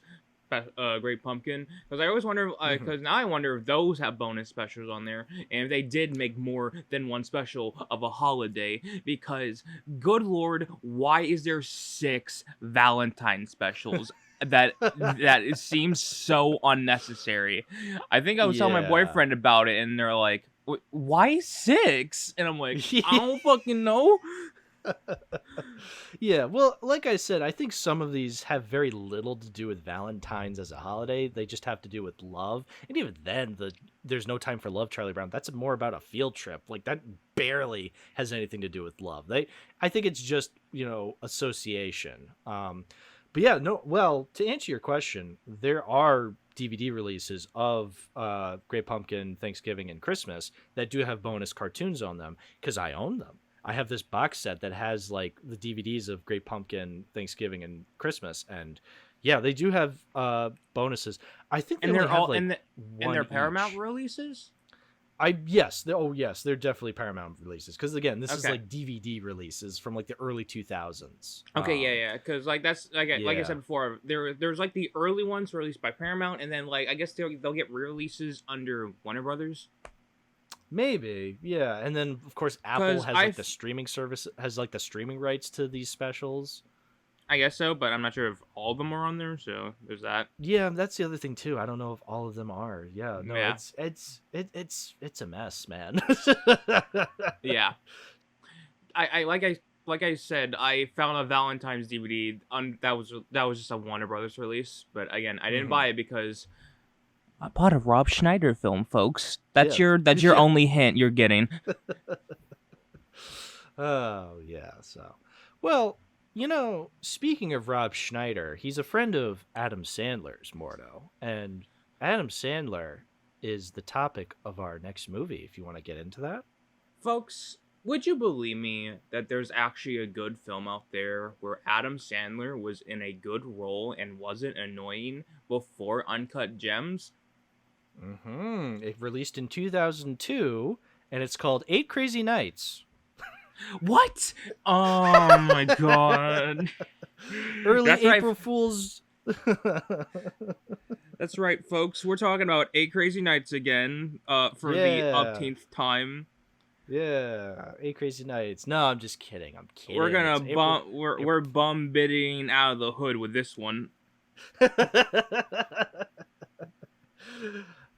[SPEAKER 2] Great Pumpkin, because I always wonder, because now I wonder if those have bonus specials on there, and if they did make more than one special of a holiday, because, good lord, why is there 6 Valentine specials? that it seems so unnecessary. I think I was telling my boyfriend about it, and they're like, why 6? And I'm like, I don't fucking know.
[SPEAKER 1] Yeah, well, like I said, I think some of these have very little to do with Valentine's as a holiday. They just have to do with love. And even then, There's No Time for Love, Charlie Brown, that's more about a field trip. Like, that barely has anything to do with love. I think it's just, you know, association. But yeah, no, well, to answer your question, there are DVD releases of Great Pumpkin, Thanksgiving, and Christmas that do have bonus cartoons on them because I own them. I have this box set that has like the DVDs of Great Pumpkin, Thanksgiving, and Christmas, and yeah, they do have bonuses. I think they
[SPEAKER 2] they're all
[SPEAKER 1] like
[SPEAKER 2] and they're Paramount releases.
[SPEAKER 1] Yes, they're definitely Paramount releases because again, this is like DVD releases from like the early 2000s.
[SPEAKER 2] Okay, yeah, because like that's like I said before, there's like the early ones released by Paramount, and then like I guess they'll get re-releases under Warner Brothers.
[SPEAKER 1] Maybe, yeah, and then of course Apple has like the streaming service, has like the streaming rights to these specials.
[SPEAKER 2] I guess so, but I'm not sure if all of them are on there, so there's that.
[SPEAKER 1] Yeah, that's the other thing too. I don't know if all of them are. Yeah, no, yeah. It's a mess, man.
[SPEAKER 2] Yeah, I like I said, I found a Valentine's DVD that was just a Warner Brothers release, but again, I didn't buy it because I bought a Rob Schneider film, folks. That's your only hint you're getting.
[SPEAKER 1] Oh yeah, so well. You know, speaking of Rob Schneider, he's a friend of Adam Sandler's, Mordo. And Adam Sandler is the topic of our next movie, if you want to get into that.
[SPEAKER 2] Folks, would you believe me that there's actually a good film out there where Adam Sandler was in a good role and wasn't annoying before Uncut Gems?
[SPEAKER 1] It released in 2002, and it's called 8 Crazy Nights.
[SPEAKER 2] What? Oh my god.
[SPEAKER 1] Early April Fool's.
[SPEAKER 2] That's right, folks. We're talking about 8 Crazy Nights again for the upteenth time.
[SPEAKER 1] Yeah, 8 Crazy Nights. No, I'm just kidding.
[SPEAKER 2] We're gonna we're bum bidding out of the hood with this one.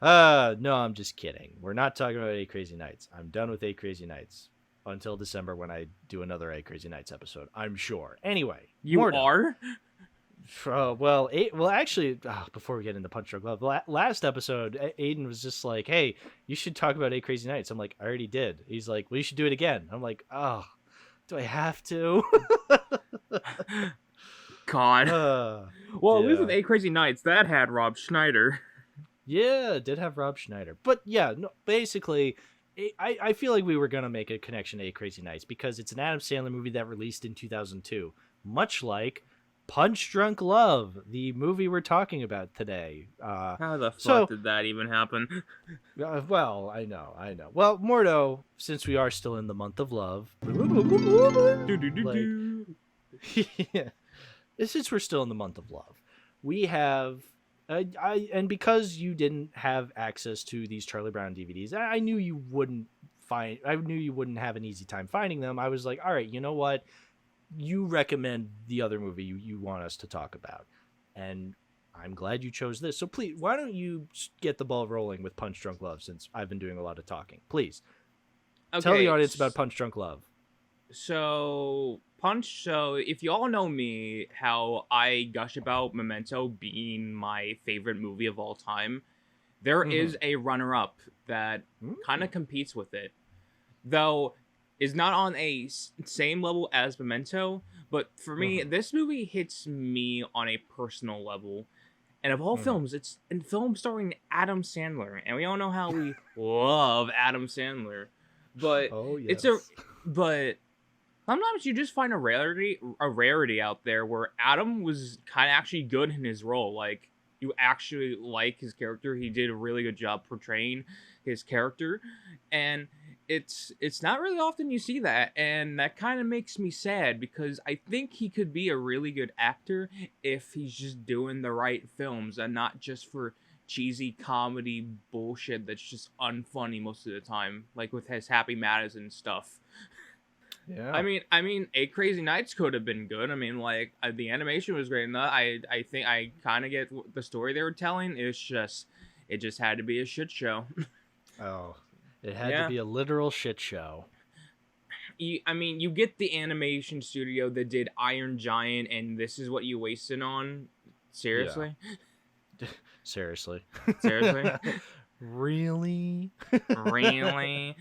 [SPEAKER 1] No, I'm just kidding. We're not talking about 8 Crazy Nights. I'm done with 8 Crazy Nights until December when I do another 8 Crazy Nights episode, I'm sure. Anyway,
[SPEAKER 2] you
[SPEAKER 1] Mordo.
[SPEAKER 2] are?
[SPEAKER 1] Actually, before we get into Punch Drunk Love, last episode, Aiden was just like, hey, you should talk about 8 Crazy Nights. I'm like, I already did. He's like, well, you should do it again. I'm like, oh, do I have to?
[SPEAKER 2] God. Well, at least with 8 Crazy Nights, that had Rob Schneider.
[SPEAKER 1] Yeah, it did have Rob Schneider. But yeah, no, basically, I feel like we were going to make a connection to 8 Crazy Nights because it's an Adam Sandler movie that released in 2002, much like Punch Drunk Love, the movie we're talking about today.
[SPEAKER 2] How the fuck did that even happen?
[SPEAKER 1] Well, I know. Well, Mordo, since we are still in the month of love, yeah, since we're still in the month of love, we have, and because you didn't have access to these Charlie Brown DVDs, I knew you wouldn't have an easy time finding them. I was like, all right, you know what? You recommend the other movie you want us to talk about, and I'm glad you chose this. So please, why don't you get the ball rolling with Punch Drunk Love, since I've been doing a lot of talking. Please tell the audience about Punch Drunk Love.
[SPEAKER 2] So if you all know me, how I gush about Memento being my favorite movie of all time, there is a runner-up that kind of competes with it, though is not on a same level as Memento, but for me, this movie hits me on a personal level. And of all films, it's a film starring Adam Sandler, and we all know how we love Adam Sandler. But but sometimes you just find a rarity out there where Adam was kind of actually good in his role. Like, you actually like his character. He did a really good job portraying his character, and it's not really often you see that, and that kind of makes me sad because I think he could be a really good actor if he's just doing the right films and not just for cheesy comedy bullshit that's just unfunny most of the time, like with his Happy Madison stuff.
[SPEAKER 1] Yeah.
[SPEAKER 2] I mean, 8 Crazy Nights could have been good. I mean, like, the animation was great enough. I think I kind of get the story they were telling. It just had to be a shit show.
[SPEAKER 1] Oh. It had to be a literal shit show.
[SPEAKER 2] You get the animation studio that did Iron Giant, and this is what you wasted on? Seriously?
[SPEAKER 1] Yeah. Seriously?
[SPEAKER 2] Really? Really?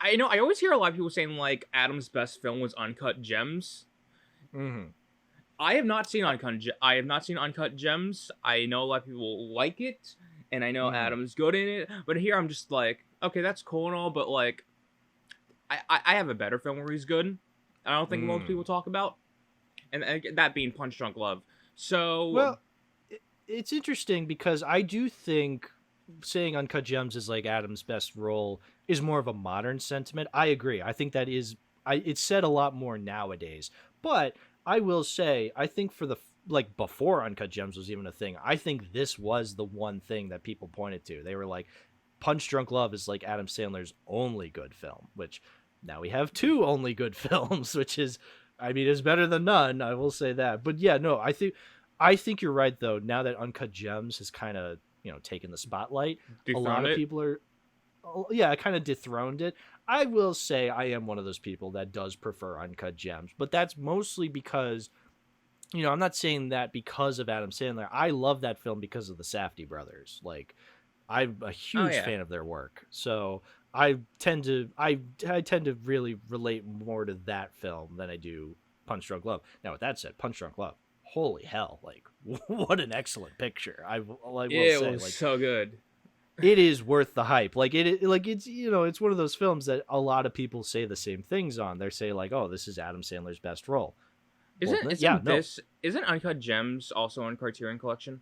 [SPEAKER 2] I know, I always hear a lot of people saying, like, Adam's best film was Uncut Gems. I have not seen Uncut Gems. I know a lot of people like it, and I know Adam's good in it, but here I'm just like, okay, that's cool and all, but, like, I have a better film where he's good. I don't think most people talk about, and that being Punch Drunk Love. So,
[SPEAKER 1] well, it's interesting because I do think saying Uncut Gems is like Adam's best role is more of a modern sentiment. I agree. I think that is, it's said a lot more nowadays, but I will say, I think for the, like, before Uncut Gems was even a thing, I think this was the one thing that people pointed to. They were like, Punch Drunk Love is like Adam Sandler's only good film, which now we have 2 only good films, which is, I mean, is better than none. I will say that. But yeah, no, I think you're right though. Now that Uncut Gems has kind of, taken the spotlight, a lot of people are, kind of dethroned it. I will say I am one of those people that does prefer Uncut Gems, but that's mostly because, I'm not saying that because of Adam Sandler. I love that film because of the Safdie brothers. Like, I'm a huge fan of their work. So I tend to really relate more to that film than I do Punch Drunk Love. Now, with that said, Punch Drunk Love, holy hell, like, what an excellent picture. It was
[SPEAKER 2] so good.
[SPEAKER 1] It is worth the hype. Like, it's it's one of those films that a lot of people say the same things on. They say, like, oh, this is Adam Sandler's best role.
[SPEAKER 2] Isn't Uncut Gems also on Criterion Collection?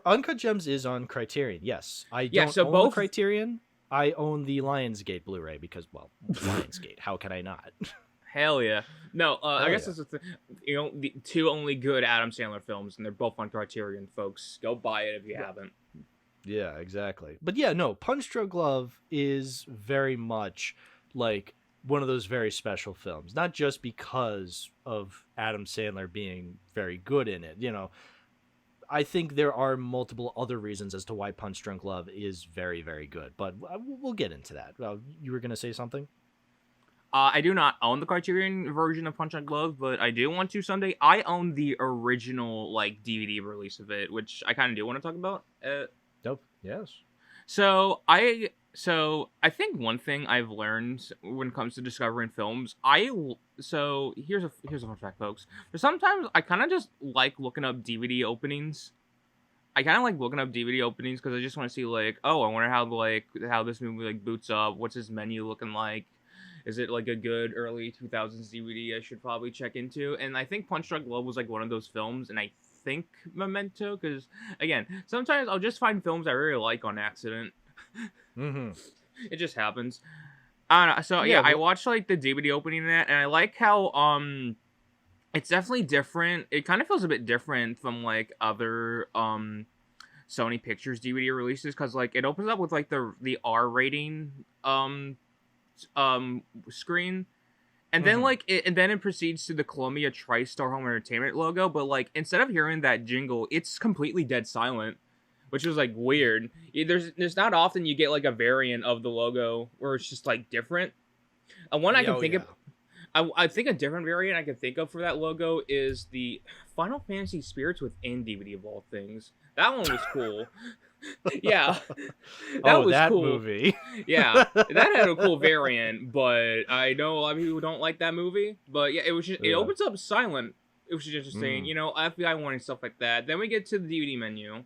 [SPEAKER 1] Uncut Gems is on Criterion, yes. I don't own the Criterion. I own the Lionsgate Blu-ray because, well, Lionsgate. How can I not?
[SPEAKER 2] Hell yeah. No, I guess that's the the 2 only good Adam Sandler films, and they're both on Criterion, folks. Go buy it if you haven't.
[SPEAKER 1] Yeah, exactly. But yeah, no, Punch Drunk Love is very much like one of those very special films, not just because of Adam Sandler being very good in it. I think there are multiple other reasons as to why Punch Drunk Love is very, very good, but we'll get into that. You were going to say something?
[SPEAKER 2] I do not own the Criterion version of Punch Drunk Love, but I do want to someday. I own the original like DVD release of it, which I kind of do want to talk about.
[SPEAKER 1] Dope. Yes.
[SPEAKER 2] So I think one thing I've learned when it comes to discovering films, here's a fun fact, folks. But sometimes I kind of just like looking up DVD openings. I kind of like looking up DVD openings because I just want to see like, oh, I wonder how this movie like boots up. What's his menu looking like? Is it like a good early 2000s DVD I should probably check into? And I think Punch Drunk Love was like one of those films, and I think Memento, because again, sometimes I'll just find films I really like on accident.
[SPEAKER 1] Mm-hmm.
[SPEAKER 2] It just happens. I don't know. So yeah, I watched like the DVD opening of that, and I like how it's definitely different. It kind of feels a bit different from like other Sony Pictures DVD releases, because like it opens up with like the R rating screen, and then like it proceeds to the Columbia TriStar Home Entertainment logo, but like instead of hearing that jingle, it's completely dead silent, which was like weird. There's not often you get like a variant of the logo where it's just like different. One I can think of, I think a different variant I can think of for that logo is the Final Fantasy Spirits Within DVD of all things. That one was cool. Yeah,
[SPEAKER 1] that
[SPEAKER 2] cool.
[SPEAKER 1] Movie.
[SPEAKER 2] Yeah, that had a cool variant, but I know a lot of people who don't like that movie. But yeah, it was just it opens up silent. It was just interesting, FBI warning, stuff like that. Then we get to the DVD menu,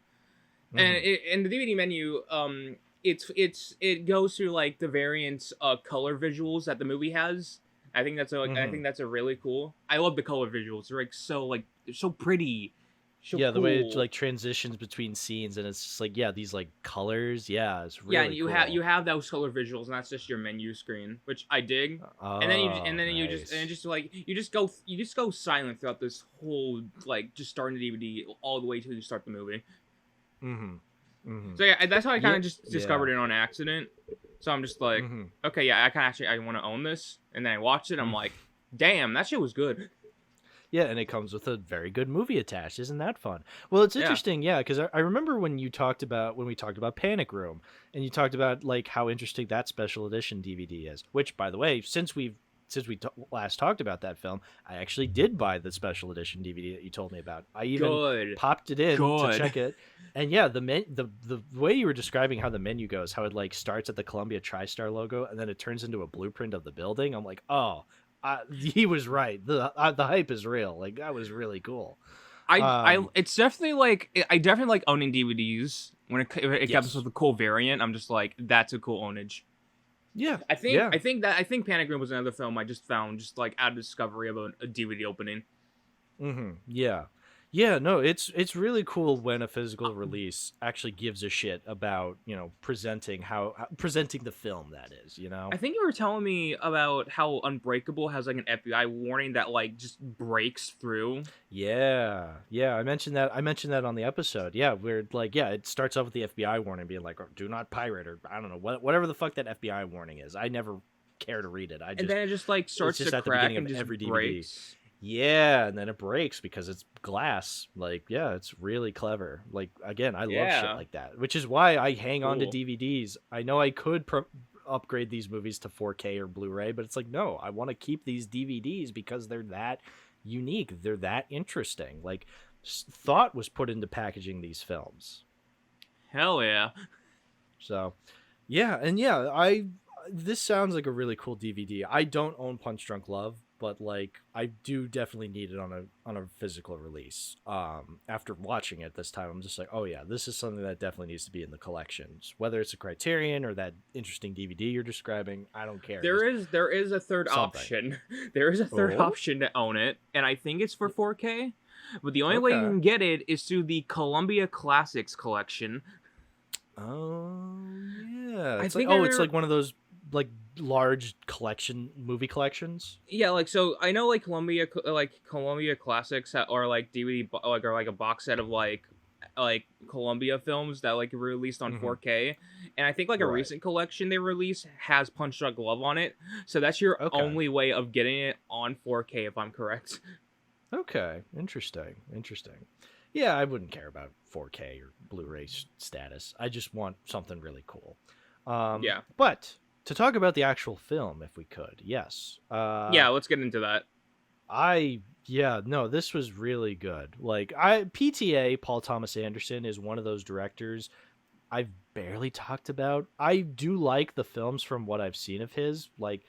[SPEAKER 2] and in the DVD menu, it goes through like the variants color visuals that the movie has. I think that's I think that's a really cool. I love the color visuals. They're they're so pretty. So
[SPEAKER 1] yeah, the
[SPEAKER 2] cool.
[SPEAKER 1] way it like transitions between scenes, and it's just like these like colors. Yeah, it's really
[SPEAKER 2] and you have those color visuals, and that's just your menu screen, which I dig. And then you just go silent throughout this whole like just starting the DVD all the way till you start the movie. So yeah, that's how I kind of just discovered it on accident. So I'm just like, okay, yeah, I want to own this, and then I watched it. I'm like, damn, that shit was good.
[SPEAKER 1] Yeah, and it comes with a very good movie attached. Isn't that fun? Well, it's interesting, because I remember when we talked about Panic Room, and you talked about like how interesting that special edition DVD is. Which, by the way, since we last talked about that film, I actually did buy the special edition DVD that you told me about. I even popped it in to check it, and yeah, the way you were describing how the menu goes, how it like starts at the Columbia TriStar logo, and then it turns into a blueprint of the building. I'm like, oh. He was right. The hype is real. Like that was really cool.
[SPEAKER 2] It's definitely like I definitely like owning DVDs when it comes with a cool variant. I'm just like, that's a cool ownage.
[SPEAKER 1] Yeah,
[SPEAKER 2] I think Panic Room was another film I just found just like out of discovery about a DVD opening.
[SPEAKER 1] Yeah, no, it's really cool when a physical release actually gives a shit about, presenting the film, that is,
[SPEAKER 2] I think you were telling me about how Unbreakable has like an FBI warning that like just breaks through.
[SPEAKER 1] Yeah, I mentioned that on the episode. Yeah, where like it starts off with the FBI warning being like, do not pirate, or I don't know, whatever the fuck that FBI warning is. I never care to read it.
[SPEAKER 2] And then it just like starts to crack and just every breaks.
[SPEAKER 1] Yeah, and then it breaks because it's glass. Like, yeah, it's really clever. Like, again, I love shit like that, which is why I hang on to DVDs. I know I could upgrade these movies to 4K or Blu-ray, but it's like, no, I want to keep these DVDs because they're that unique. They're that interesting. Like, thought was put into packaging these films.
[SPEAKER 2] Hell yeah.
[SPEAKER 1] So, yeah, and this sounds like a really cool DVD. I don't own Punch Drunk Love, but like I do definitely need it on a physical release. After watching it this time, I'm just like, oh yeah, this is something that definitely needs to be in the collections. Whether it's a Criterion or that interesting DVD you're describing, I don't care.
[SPEAKER 2] There is a third option. There is a third option to own it, and I think it's for 4K. But the only way you can get it is through the Columbia Classics collection.
[SPEAKER 1] Oh yeah, it's like one of those like large movie collections.
[SPEAKER 2] Yeah, like so I know like Columbia Classics or like DVD or like a box set of like Columbia films that like were released on 4K, and I think like a recent collection they released has Punch Drunk Love on it, so that's your only way of getting it on 4K if I'm correct.
[SPEAKER 1] Okay, interesting. Yeah, I wouldn't care about 4K or Blu-ray status. I just want something really cool.
[SPEAKER 2] Yeah.
[SPEAKER 1] But to talk about the actual film, if we could, yes.
[SPEAKER 2] Yeah, let's get into that.
[SPEAKER 1] This was really good. Like, PTA, Paul Thomas Anderson, is one of those directors I've barely talked about. I do like the films from what I've seen of his. Like,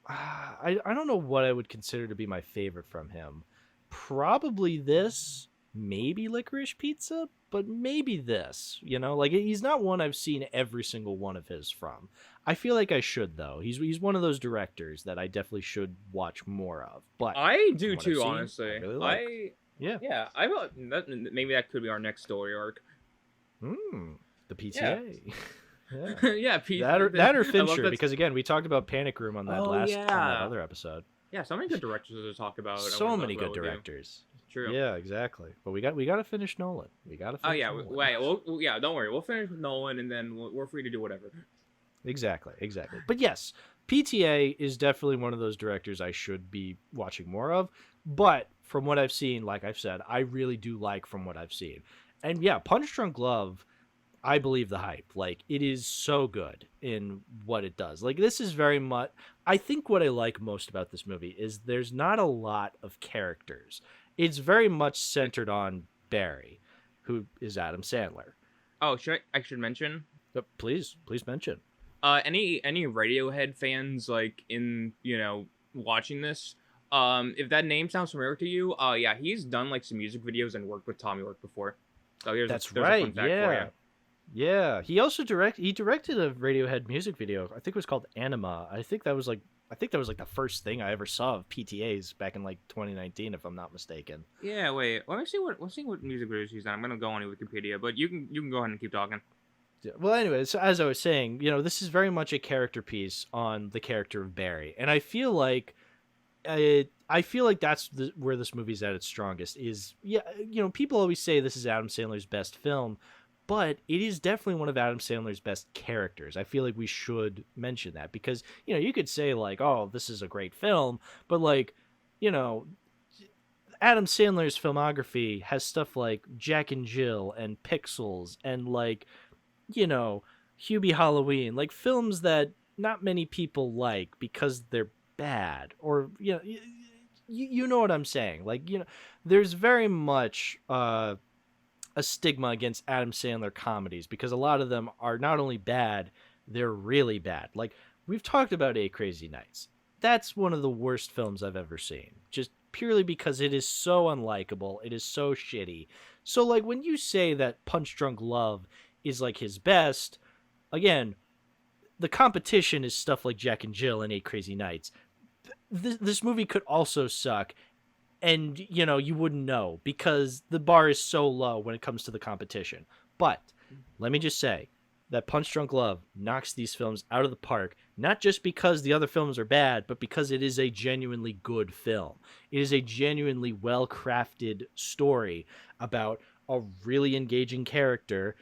[SPEAKER 1] I don't know what I would consider to be my favorite from him. Probably this, maybe Licorice Pizza, but maybe this. You know, like, he's not one I've seen every single one of his from. I feel like I should, though. He's one of those directors that I definitely should watch more of. But
[SPEAKER 2] I do too, honestly. I really like.
[SPEAKER 1] Yeah.
[SPEAKER 2] I will. Maybe that could be our next story arc.
[SPEAKER 1] The PTA.
[SPEAKER 2] Yeah,
[SPEAKER 1] that or Fincher, because again, we talked about Panic Room on that on that other episode.
[SPEAKER 2] Yeah, so many good directors to talk about.
[SPEAKER 1] So many good directors.
[SPEAKER 2] True.
[SPEAKER 1] Yeah, exactly. But we got to finish Nolan. Nolan.
[SPEAKER 2] Don't worry. We'll finish with Nolan, and then we're free to do whatever.
[SPEAKER 1] Exactly. But yes, PTA is definitely one of those directors I should be watching more of. But from what I've seen, like I've said, I really do like from what I've seen. And yeah, Punch Drunk Love, I believe the hype. Like, it is so good in what it does. Like, this is very much, I think what I like most about this movie is there's not a lot of characters. It's very much centered on Barry, who is Adam Sandler.
[SPEAKER 2] Oh, I should mention?
[SPEAKER 1] Please mention.
[SPEAKER 2] Any Radiohead fans, like, in, watching this, if that name sounds familiar to you, yeah, he's done, like, some music videos and worked with Tommy York before. So there's a fun fact for you.
[SPEAKER 1] Yeah, he also directed a Radiohead music video. I think it was called Anima. I think that was like the first thing I ever saw of PTA's back in like 2019, if I'm not mistaken.
[SPEAKER 2] Yeah, wait. Let's see what music videos he's done. I'm gonna go on Wikipedia, but you can go ahead and keep talking.
[SPEAKER 1] Yeah. Well, anyways, as I was saying, this is very much a character piece on the character of Barry, and I feel like that's where this movie's at its strongest. Is people always say this is Adam Sandler's best film. But it is definitely one of Adam Sandler's best characters. I feel like we should mention that because, you could say like, oh, this is a great film. But like, Adam Sandler's filmography has stuff like Jack and Jill and Pixels and like, Hubie Halloween, like films that not many people like because they're bad or, you know what I'm saying? Like, there's very much, a stigma against Adam Sandler comedies because a lot of them are not only bad, they're really bad. Like, we've talked about 8 Crazy Nights. That's one of the worst films I've ever seen, just purely because it is so unlikable. It is so shitty. So, like, when you say that Punch Drunk Love is, like, his best, again, the competition is stuff like Jack and Jill and 8 Crazy Nights. This movie could also suck. And, you wouldn't know because the bar is so low when it comes to the competition. But let me just say that Punch Drunk Love knocks these films out of the park, not just because the other films are bad, but because it is a genuinely good film. It is a genuinely well-crafted story about a really engaging character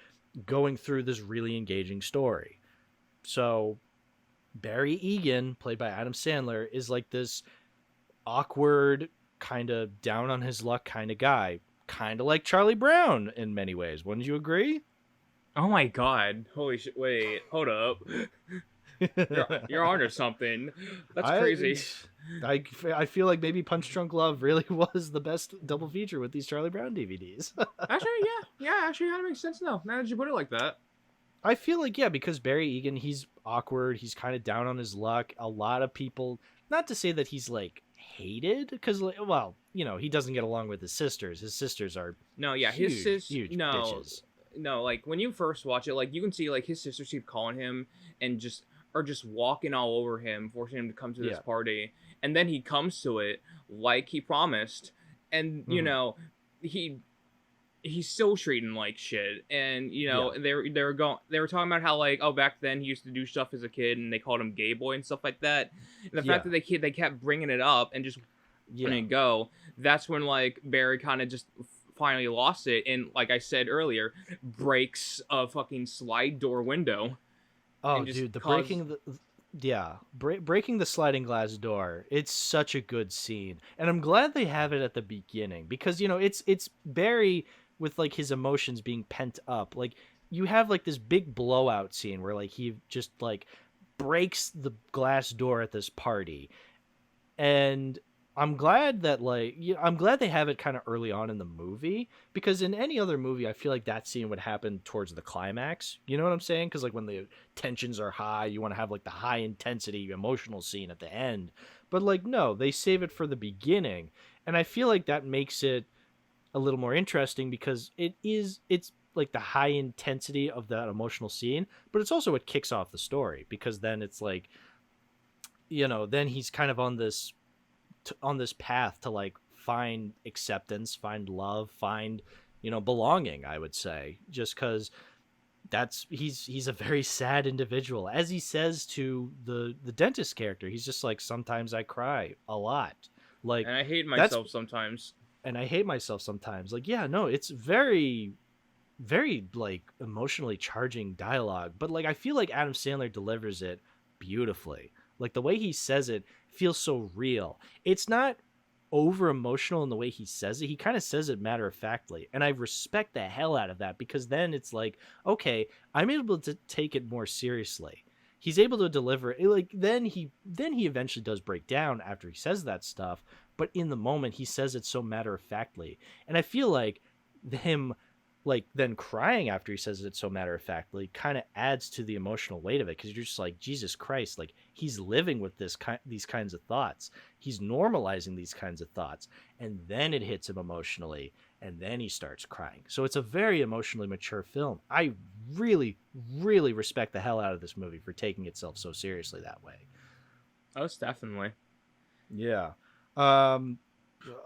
[SPEAKER 1] going through this really engaging story. So Barry Egan, played by Adam Sandler, is like this awkward, kind of down on his luck kind of guy, kind of like Charlie Brown in many ways. Wouldn't you agree?
[SPEAKER 2] Oh my god, holy shit. Wait, hold up. you're onto something. That's crazy.
[SPEAKER 1] I feel like maybe Punch Drunk Love really was the best double feature with these Charlie Brown DVDs.
[SPEAKER 2] Actually that makes sense now that you put it like that.
[SPEAKER 1] I feel like, because Barry Egan, he's awkward, he's kind of down on his luck. A lot of people, not to say that he's like hated, because he doesn't get along with his sisters. His sisters are huge bitches.
[SPEAKER 2] No, like when you first watch it, like you can see like his sisters keep calling him and just walking all over him, forcing him to come to this party, and then he comes to it like he promised, and he's still treating like shit, and they were talking about how like, oh, back then he used to do stuff as a kid and they called him gay boy and stuff like that, and the fact that they kept bringing it up and just letting it go, that's when like Barry kind of just finally lost it, and like I said earlier, breaks a fucking slide door window.
[SPEAKER 1] Oh, dude, Yeah, breaking the sliding glass door. It's such a good scene, and I'm glad they have it at the beginning because it's Barry with like his emotions being pent up. Like you have like this big blowout scene where like he just like breaks the glass door at this party, and I'm glad that I'm glad they have it kind of early on in the movie because in any other movie I feel like that scene would happen towards the climax. You know what I'm saying? Because like when the tensions are high, you want to have like the high intensity emotional scene at the end. But like no, they save it for the beginning, and I feel like that makes it a little more interesting because it's like the high intensity of that emotional scene, but it's also what kicks off the story because then it's like then he's kind of on this path to like find acceptance, find love, find belonging, I would say, just because he's a very sad individual, as he says to the dentist character. He's just like, sometimes I cry a lot, like,
[SPEAKER 2] and I hate myself sometimes,
[SPEAKER 1] like, yeah, no, it's very very like emotionally charging dialogue, but like I feel like Adam Sandler delivers it beautifully. Like the way he says it feels so real. It's not over emotional in the way he says it. He kind of says it matter of factly, and I respect the hell out of that because then it's like, okay, I'm able to take it more seriously. He's able to deliver it. Like then he eventually does break down after he says that stuff, but in the moment he says it so matter of factly, and I feel like him like then crying after he says it so matter of factly kind of adds to the emotional weight of it because you're just like, Jesus Christ, like he's living with these kinds of thoughts, he's normalizing these kinds of thoughts, and then it hits him emotionally and then he starts crying. So it's a very emotionally mature film. I really really respect the hell out of this movie for taking itself so seriously that way.
[SPEAKER 2] Most definitely.
[SPEAKER 1] Yeah. Oh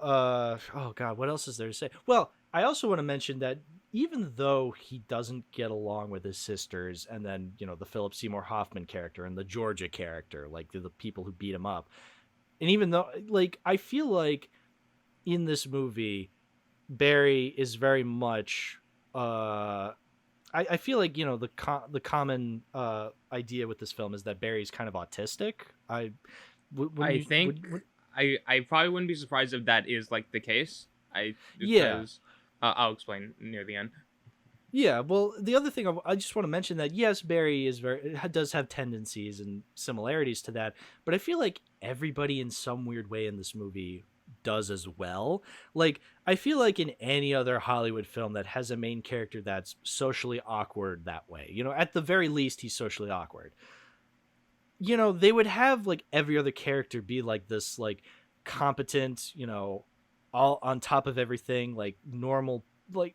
[SPEAKER 1] god, what else is there to say? Well, I also want to mention that even though he doesn't get along with his sisters, and then the Philip Seymour Hoffman character and the Georgia character, like the people who beat him up, and even though like I feel like in this movie Barry is very much I feel like the common idea with this film is that Barry's kind of autistic. I
[SPEAKER 2] probably wouldn't be surprised if that is like the case. I'll explain near the end.
[SPEAKER 1] Yeah, well, the other thing I just want to mention that yes, Barry does have tendencies and similarities to that, but I feel like everybody in some weird way in this movie does as well. Like I feel like in any other Hollywood film that has a main character that's socially awkward that way, at the very least he's socially awkward. They would have like every other character be like this, like competent, all on top of everything, like normal, like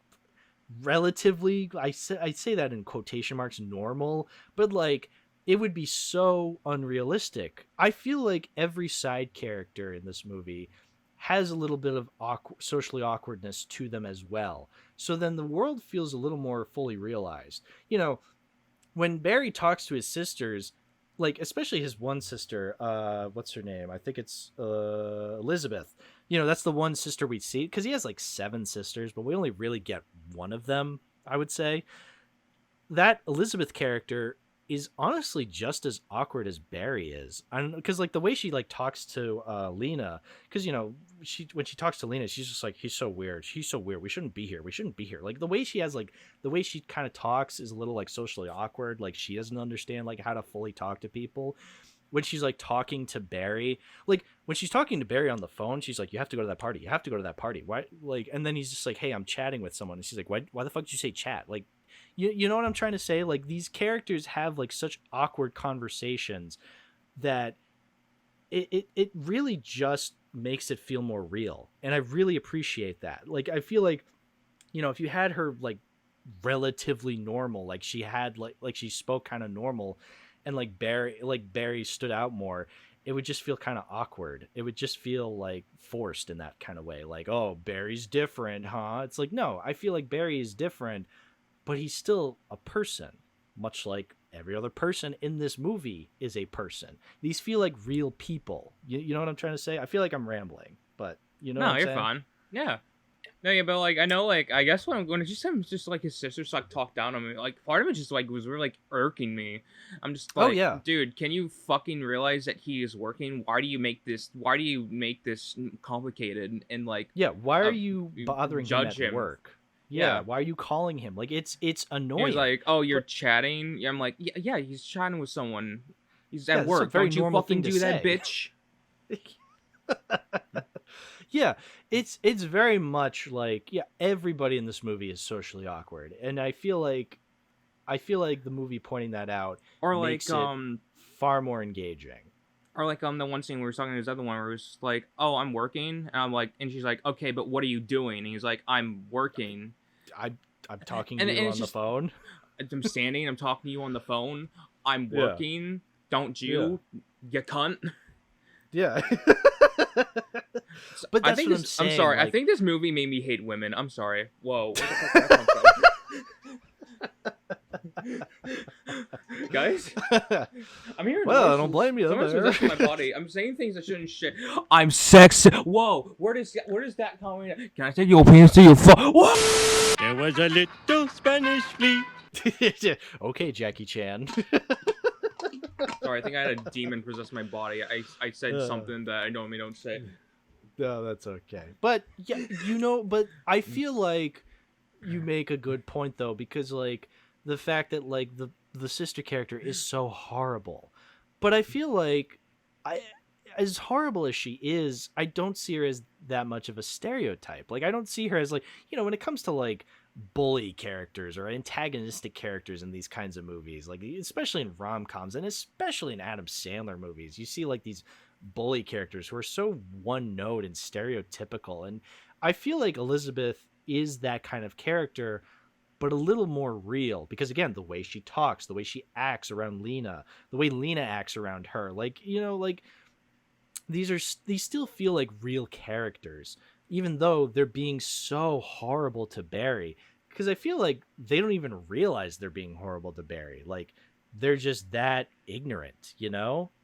[SPEAKER 1] relatively, I say that in quotation marks, normal, but like it would be so unrealistic. I feel like every side character in this movie has a little bit of socially awkwardness to them as well. So then the world feels a little more fully realized. When Barry talks to his sisters, like especially his one sister, what's her name? I think it's Elizabeth. That's the one sister we see because he has like 7 sisters, but we only really get one of them, I would say. That Elizabeth character is honestly just as awkward as Barry is. I don't know, because like the way she like talks to Lena, because when she talks to Lena, she's just like, he's so weird, we shouldn't be here, like the way she kind of talks is a little like socially awkward, like she doesn't understand like how to fully talk to people. When she's like talking to Barry, like when she's talking to Barry on the phone, she's like, you have to go to that party, why, like, and then he's just like, hey, I'm chatting with someone, and she's like, why the fuck did you say chat? Like, you know what I'm trying to say? Like these characters have like such awkward conversations that it really just makes it feel more real, and I really appreciate that. Like I feel like if you had her like relatively normal, like she had like she spoke kind of normal, and like Barry stood out more, it would just feel kind of awkward. It would just feel like forced in that kind of way, like, oh, Barry's different, huh? It's like, no, I feel like Barry is different, but he's still a person, much like every other person in this movie is a person. These feel like real people. You know what I'm trying to say? I feel like I'm rambling, but you know what I'm
[SPEAKER 2] you're
[SPEAKER 1] saying?
[SPEAKER 2] fine. Yeah. No, yeah, but like I know, like I guess when I'm going to just like his sisters like talk down on me, like part of it just like was really like irking me. I'm just like, dude, can you fucking realize that he is working? Why do you make this? Why do you make this complicated and like?
[SPEAKER 1] Yeah, why are you bothering him at work? Yeah,
[SPEAKER 2] Yeah,
[SPEAKER 1] why are you calling him? Like it's annoying.
[SPEAKER 2] He's like, oh, you're chatting. Yeah, I'm like, yeah, he's chatting with someone. He's at work.
[SPEAKER 1] Very
[SPEAKER 2] Don't you fucking do that, bitch?
[SPEAKER 1] Yeah, it's very much like, yeah, everybody in this movie is socially awkward, and I feel like the movie pointing that out
[SPEAKER 2] or
[SPEAKER 1] makes
[SPEAKER 2] like
[SPEAKER 1] it far more engaging.
[SPEAKER 2] Or like the one scene we were talking to this other one where it was like, oh, I'm working, and I'm like, and she's like, okay, but what are you doing? And he's like, I'm working.
[SPEAKER 1] I'm talking to you on the phone.
[SPEAKER 2] I'm standing. I'm talking to you on the phone. I'm working. Don't you? You cunt.
[SPEAKER 1] Yeah.
[SPEAKER 2] But that's what I'm saying. I'm sorry. Like, I think this movie made me hate women. I'm sorry. Whoa. What the fuck did that come from? Guys? I'm hearing
[SPEAKER 1] I don't blame you.
[SPEAKER 2] Someone's possessing my body. I'm saying things I shouldn't shit. I'm sexy. Whoa. Where does that come in? Can I take your penis to your Whoa.
[SPEAKER 3] There was a little Spanish flea.
[SPEAKER 1] Okay, Jackie Chan.
[SPEAKER 2] Sorry, I think I had a demon possess my body. I said something that I normally don't say.
[SPEAKER 1] No, that's okay. But yeah, but I feel like you make a good point though, because like the fact that like the sister character is so horrible. But I feel like as horrible as she is, I don't see her as that much of a stereotype. Like I don't see her as like, when it comes to like bully characters or antagonistic characters in these kinds of movies, like especially in rom-coms and especially in Adam Sandler movies, you see like these bully characters who are so one note and stereotypical, and I feel like Elizabeth is that kind of character, but a little more real, because again, the way she talks, the way she acts around Lena, the way Lena acts around her, like like these still feel like real characters, even though they're being so horrible to Barry, because I feel like they don't even realize they're being horrible to Barry. Like they're just that ignorant,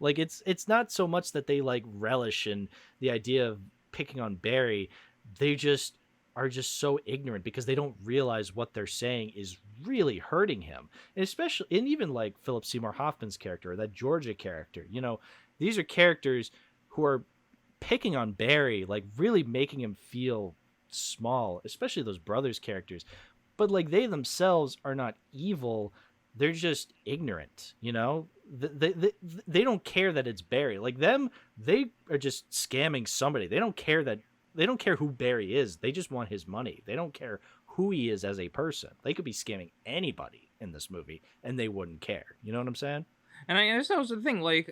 [SPEAKER 1] like it's not so much that they like relish in the idea of picking on Barry. They just are just so ignorant because they don't realize what they're saying is really hurting him. And especially, and even like Philip Seymour Hoffman's character, or that Georgia character, these are characters who are picking on Barry, like really making him feel small, especially those brothers characters. But like they themselves are not evil. They're just ignorant, they don't care that it's Barry. Like them, they are just scamming somebody. They don't care who Barry is. They just want his money. They don't care who he is as a person. They could be scamming anybody in this movie and they wouldn't care. You know what I'm saying?
[SPEAKER 2] And I guess that was the thing, like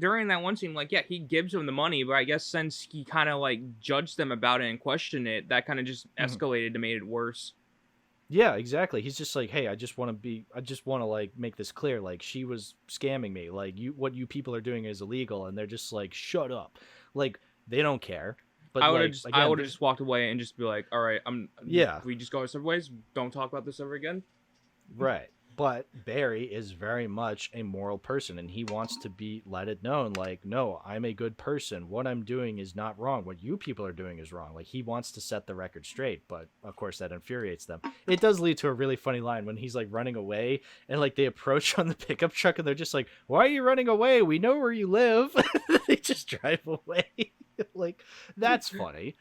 [SPEAKER 2] during that one scene, like, yeah, he gives them the money, but I guess since he kind of like judged them about it and questioned it, that kind of just escalated and made it worse.
[SPEAKER 1] Yeah, exactly. He's just like, hey, I just want to like make this clear. Like she was scamming me. Like what you people are doing is illegal. And they're just like, shut up. Like they don't care. But I
[SPEAKER 2] would have just walked away and just be like, all right, we just go our separate ways. Don't talk about this ever again.
[SPEAKER 1] Right. But Barry is very much a moral person, and he wants to be let it known, like, no, I'm a good person. What I'm doing is not wrong. What you people are doing is wrong. Like, he wants to set the record straight, but of course that infuriates them. It does lead to a really funny line when he's like running away, and like they approach on the pickup truck, and they're just like, why are you running away? We know where you live. They just drive away. Like, that's funny.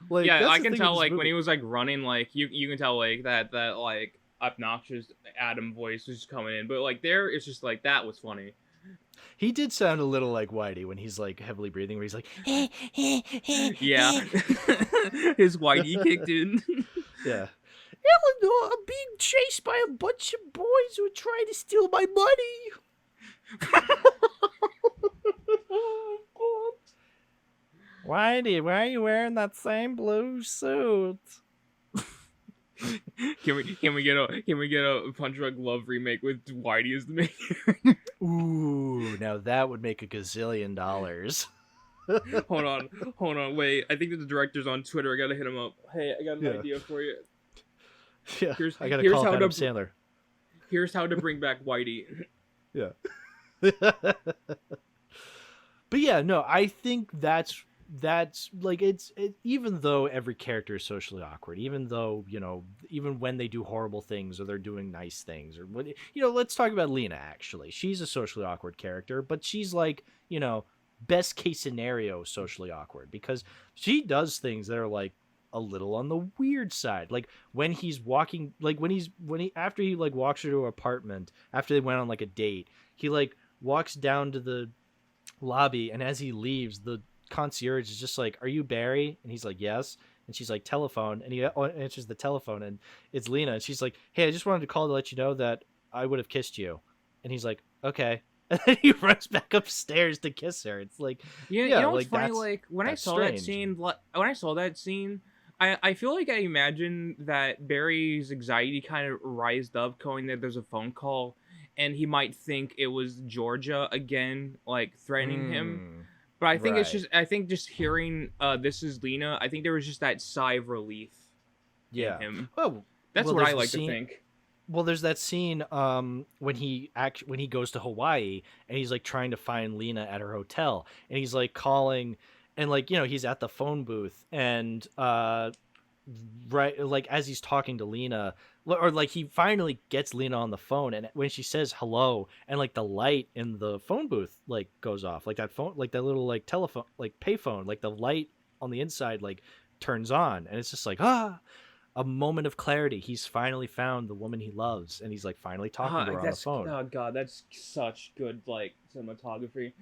[SPEAKER 1] Like,
[SPEAKER 2] yeah, I can tell, like, when he was like running, like you can tell like that like obnoxious Adam voice was just coming in, but like there it's just like that was funny.
[SPEAKER 1] He did sound a little like Whitey when he's like heavily breathing, where he's like
[SPEAKER 2] yeah. His Whitey kicked in.
[SPEAKER 1] Yeah. Eleanor, I'm being chased by a bunch of boys who are trying to steal my money. Whitey, why are you wearing that same blue suit?
[SPEAKER 2] Can we get a Punch Drunk Love remake with Whitey as the main character?
[SPEAKER 1] Ooh, now that would make $1 gazillion.
[SPEAKER 2] Hold on, wait. I think that the director's on Twitter. I gotta hit him up. Hey, I got an idea for you.
[SPEAKER 1] Yeah, I gotta call Adam Sandler.
[SPEAKER 2] Here's how to bring back Whitey.
[SPEAKER 1] Yeah. But yeah, no, I think that's that's like even though every character is socially awkward, even though, you know, even when they do horrible things or they're doing nice things or what, you know, let's talk about Lena. Actually, she's a socially awkward character, but she's like, you know, best case scenario socially awkward, because she does things that are like a little on the weird side. Like when he's walking, like when he after he like walks her to her apartment after they went on like a date, he like walks down to the lobby, and as he leaves, the concierge is just like, "Are you Barry?" And he's like, "Yes." And she's like, "Telephone." And he answers the telephone, and it's Lena. And she's like, "Hey, I just wanted to call to let you know that I would have kissed you." And he's like, "Okay." And then he runs back upstairs to kiss her. It's like,
[SPEAKER 2] yeah, you know what's funny? Like when I saw
[SPEAKER 1] strange.
[SPEAKER 2] that scene, I feel like I imagined that Barry's anxiety kind of rised up, knowing that there's a phone call, and he might think it was Georgia again, like threatening him. But I think just hearing this is Lena, I think there was just that sigh of relief in him.
[SPEAKER 1] Oh,
[SPEAKER 2] that's what I like to think.
[SPEAKER 1] Well, there's that scene when he goes to Hawaii, and he's like trying to find Lena at her hotel, and he's like calling, and like, you know, he's at the phone booth, and right, like as he's talking to Lena, or like he finally gets Lena on the phone, and when she says hello, and like the light in the phone booth like goes off, like that phone, like that little like telephone, like payphone, like the light on the inside like turns on, and it's just like, a moment of clarity. He's finally found the woman he loves, and he's like finally talking to her on the phone.
[SPEAKER 2] Oh god, that's such good like cinematography.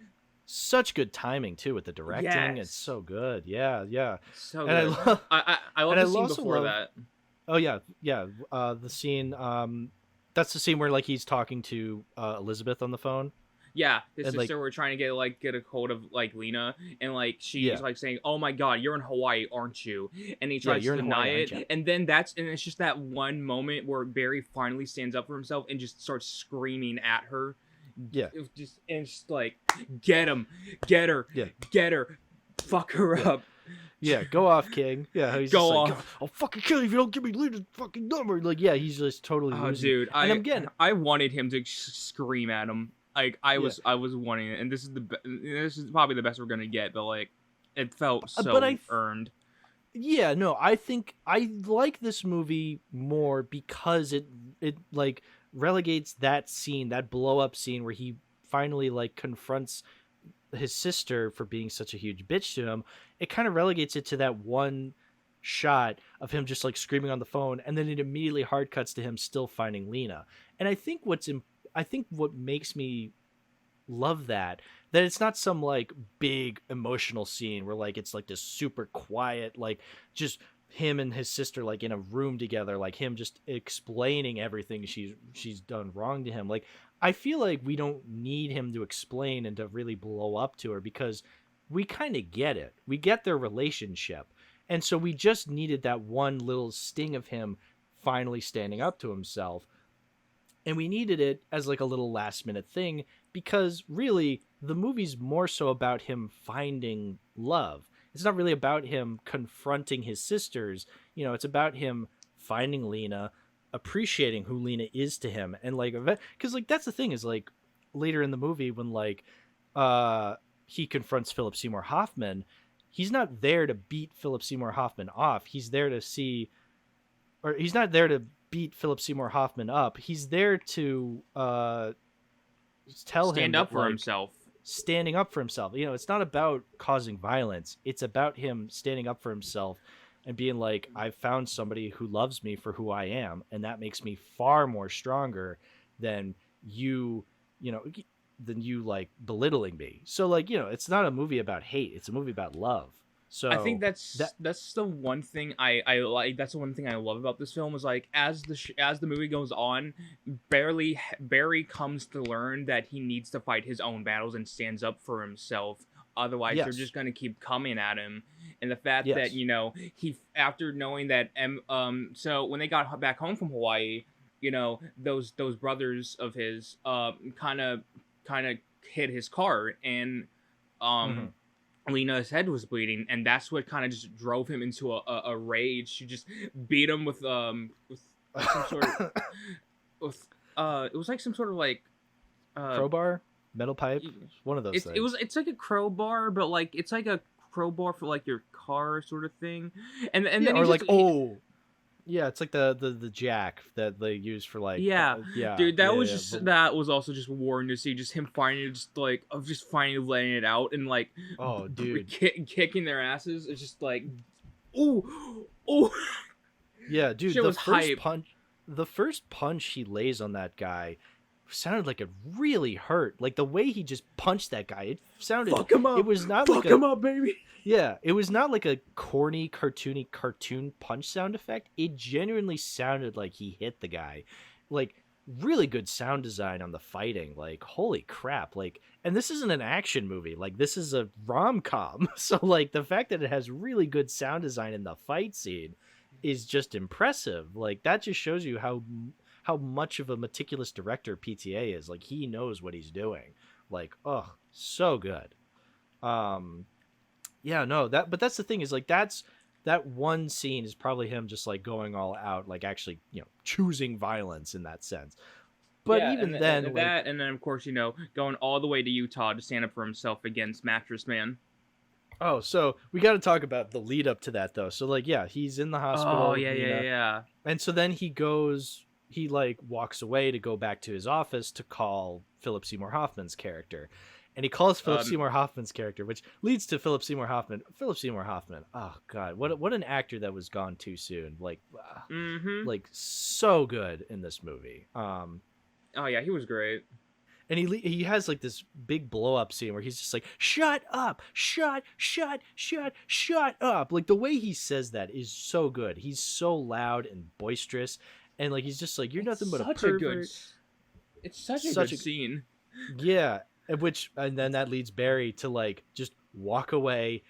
[SPEAKER 1] Such good timing too with the directing. Yes. It's so good. Yeah.
[SPEAKER 2] So and good. I love the scene before that.
[SPEAKER 1] Oh yeah. The scene. That's the scene where like he's talking to Elizabeth on the phone.
[SPEAKER 2] Yeah, his sister like, were trying to get a hold of like Lena, and like she's like saying, "Oh my God, you're in Hawaii, aren't you?" And he tries to deny it, and then it's just that one moment where Barry finally stands up for himself and just starts screaming at her.
[SPEAKER 1] Yeah,
[SPEAKER 2] it's like, get him, get her, get her, fuck her up.
[SPEAKER 1] Yeah, go off, King. Yeah, he's
[SPEAKER 2] go
[SPEAKER 1] just
[SPEAKER 2] off.
[SPEAKER 1] Like, I'll fucking kill you if you don't give me Lena's fucking number. Like, yeah, he's just totally losing.
[SPEAKER 2] Dude, I wanted him to scream at him. Like I was wanting it, and this is probably the best we're gonna get, but like it felt so earned.
[SPEAKER 1] Yeah, no, I think I like this movie more because it like relegates that scene, that blow up scene where he finally like confronts his sister for being such a huge bitch to him. It kind of relegates it to that one shot of him just like screaming on the phone, and then it immediately hard cuts to him still finding Lena. And I think what makes me love that it's not some like big emotional scene where like it's like this super quiet, like just him and his sister like in a room together, like him just explaining everything she's done wrong to him. Like I feel like we don't need him to explain and to really blow up to her, because we kind of get it. We get their relationship. And so we just needed that one little sting of him finally standing up to himself. And we needed it as like a little last minute thing, because really the movie's more so about him finding love. It's not really about him confronting his sisters. You know, it's about him finding Lena, appreciating who Lena is to him. And like, because like that's the thing is like later in the movie when like he confronts Philip Seymour Hoffman, he's not there to beat Philip Seymour Hoffman off. He's there to see, or he's not there to beat Philip Seymour Hoffman up. He's there to
[SPEAKER 2] stand up for himself.
[SPEAKER 1] Standing up for himself. You know, it's not about causing violence. It's about him standing up for himself and being like, I've found somebody who loves me for who I am, and that makes me far more stronger than you like belittling me. So like, you know, it's not a movie about hate. It's a movie about love. So
[SPEAKER 2] I think that's the one thing I like. That's the one thing I love about this film is like as the movie goes on, Barry comes to learn that he needs to fight his own battles and stands up for himself. Otherwise, they're just gonna keep coming at him. And the fact that, you know, he, after knowing that so when they got back home from Hawaii, you know, those brothers of his kind of hit his car, and Lena's head was bleeding, and that's what kind of just drove him into a rage. She just beat him with some sort of it was like some sort of like
[SPEAKER 1] crowbar, metal pipe, one of those things.
[SPEAKER 2] It's like a crowbar, but like it's like a crowbar for like your car sort of thing, and
[SPEAKER 1] yeah,
[SPEAKER 2] then
[SPEAKER 1] or like yeah, it's like the jack that they use for like
[SPEAKER 2] yeah,
[SPEAKER 1] yeah,
[SPEAKER 2] dude, that
[SPEAKER 1] yeah,
[SPEAKER 2] was
[SPEAKER 1] yeah,
[SPEAKER 2] just that was also just warring to see, just him finally just finally letting it out and like
[SPEAKER 1] oh dude,
[SPEAKER 2] kicking their asses. It's just like, ooh, ooh.
[SPEAKER 1] yeah, dude,
[SPEAKER 2] Shit
[SPEAKER 1] the
[SPEAKER 2] was
[SPEAKER 1] first
[SPEAKER 2] hype.
[SPEAKER 1] punch, the first punch he lays on that guy sounded like it really hurt. Like the way he just punched that guy, it sounded.
[SPEAKER 2] Fuck him up.
[SPEAKER 1] It was not
[SPEAKER 2] Fuck
[SPEAKER 1] like
[SPEAKER 2] him up, baby.
[SPEAKER 1] yeah, it was not like a corny, cartoony cartoon punch sound effect. It genuinely sounded like he hit the guy. Like really good sound design on the fighting. Like holy crap. Like, and this isn't an action movie. Like this is a rom-com. So like the fact that it has really good sound design in the fight scene is just impressive. Like that just shows you how much of a meticulous director PTA is. Like he knows what he's doing. Like, oh, so good. Yeah, no, but that's the thing is like that one scene is probably him just like going all out, like actually, choosing violence in that sense. But
[SPEAKER 2] Yeah,
[SPEAKER 1] even
[SPEAKER 2] and
[SPEAKER 1] then,
[SPEAKER 2] and
[SPEAKER 1] like,
[SPEAKER 2] that, and then of course, going all the way to Utah to stand up for himself against Mattress Man.
[SPEAKER 1] oh, so we got to talk about the lead up to that though. So like, yeah, he's in the hospital.
[SPEAKER 2] Oh yeah.
[SPEAKER 1] And so then he like walks away to go back to his office to call Philip Seymour Hoffman's character. And he calls Philip Seymour Hoffman's character, which leads to Philip Seymour Hoffman. Philip Seymour Hoffman. Oh God, what an actor that was gone too soon. Like, like so good in this movie.
[SPEAKER 2] Oh yeah, he was great.
[SPEAKER 1] And he has like this big blow up scene where he's just like, shut up, shut up. Like the way he says that is so good. He's so loud and boisterous, and like he's just like, you're nothing but a pervert.
[SPEAKER 2] It's such a good scene.
[SPEAKER 1] Yeah. And then that leads Barry to like just walk away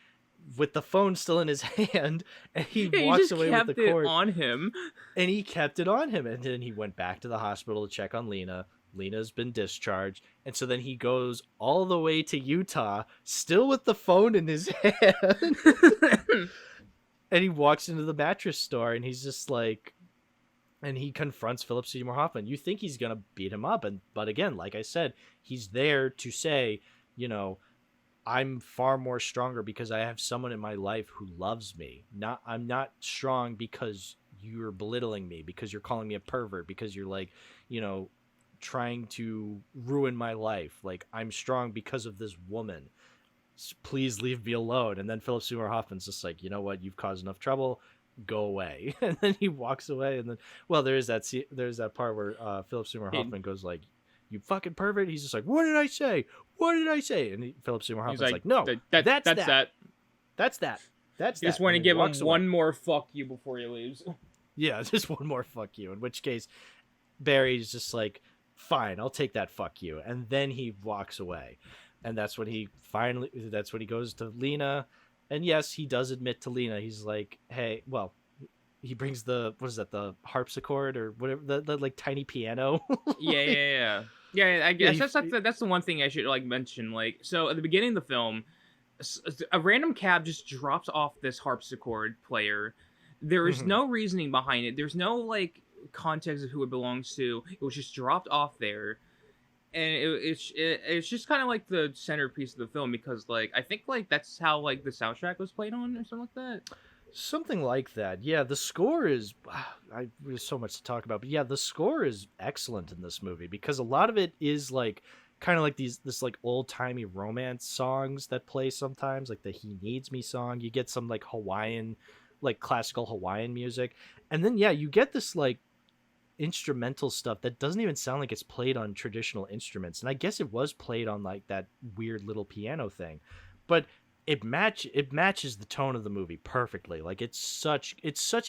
[SPEAKER 1] with the phone still in his hand, and he walks away with the cord
[SPEAKER 2] on him.
[SPEAKER 1] And he kept it on him, and then he went back to the hospital to check on Lena. Lena's been discharged, and so then he goes all the way to Utah, still with the phone in his hand, and he walks into the mattress store, and he's just like. And he confronts Philip Seymour Hoffman. You think he's gonna beat him up, but again, like I said, he's there to say, I'm far more stronger because I have someone in my life who loves me. I'm not strong because you're belittling me, because you're calling me a pervert, because you're like, trying to ruin my life. Like I'm strong because of this woman. Please leave me alone. And then Philip Seymour Hoffman's just like, you know what? You've caused enough trouble. Go away. And then he walks away, and then there's that part where Philip Seymour Hoffman goes like, you fucking pervert. He's just like, what did I say, and Philip Seymour Hoffman's like, no, that's that. You
[SPEAKER 2] just want to give him one more fuck you before he leaves.
[SPEAKER 1] Yeah, just one more fuck you, in which case Barry's just like, fine, I'll take that fuck you. And then he walks away, and that's when he goes to Lena. And yes, he does admit to Lena. He's like, hey, well, he brings the harpsichord or whatever, the like tiny piano.
[SPEAKER 2] Yeah. I guess that's the one thing I should like mention. Like, so at the beginning of the film, a random cab just drops off this harpsichord player. There is no reasoning behind it. There's no like context of who it belongs to. It was just dropped off there. And it's just kind of like the centerpiece of the film, because like I think like that's how like the soundtrack was played on or something like that.
[SPEAKER 1] Something like that. Yeah, the score is there's so much to talk about, but yeah, the score is excellent in this movie because a lot of it is like kind of like this like old-timey romance songs that play sometimes, like the He Needs Me song. You get some like Hawaiian, like classical Hawaiian music, and then yeah, you get this like instrumental stuff that doesn't even sound like it's played on traditional instruments, and I guess it was played on like that weird little piano thing, but it matches the tone of the movie perfectly. Like it's such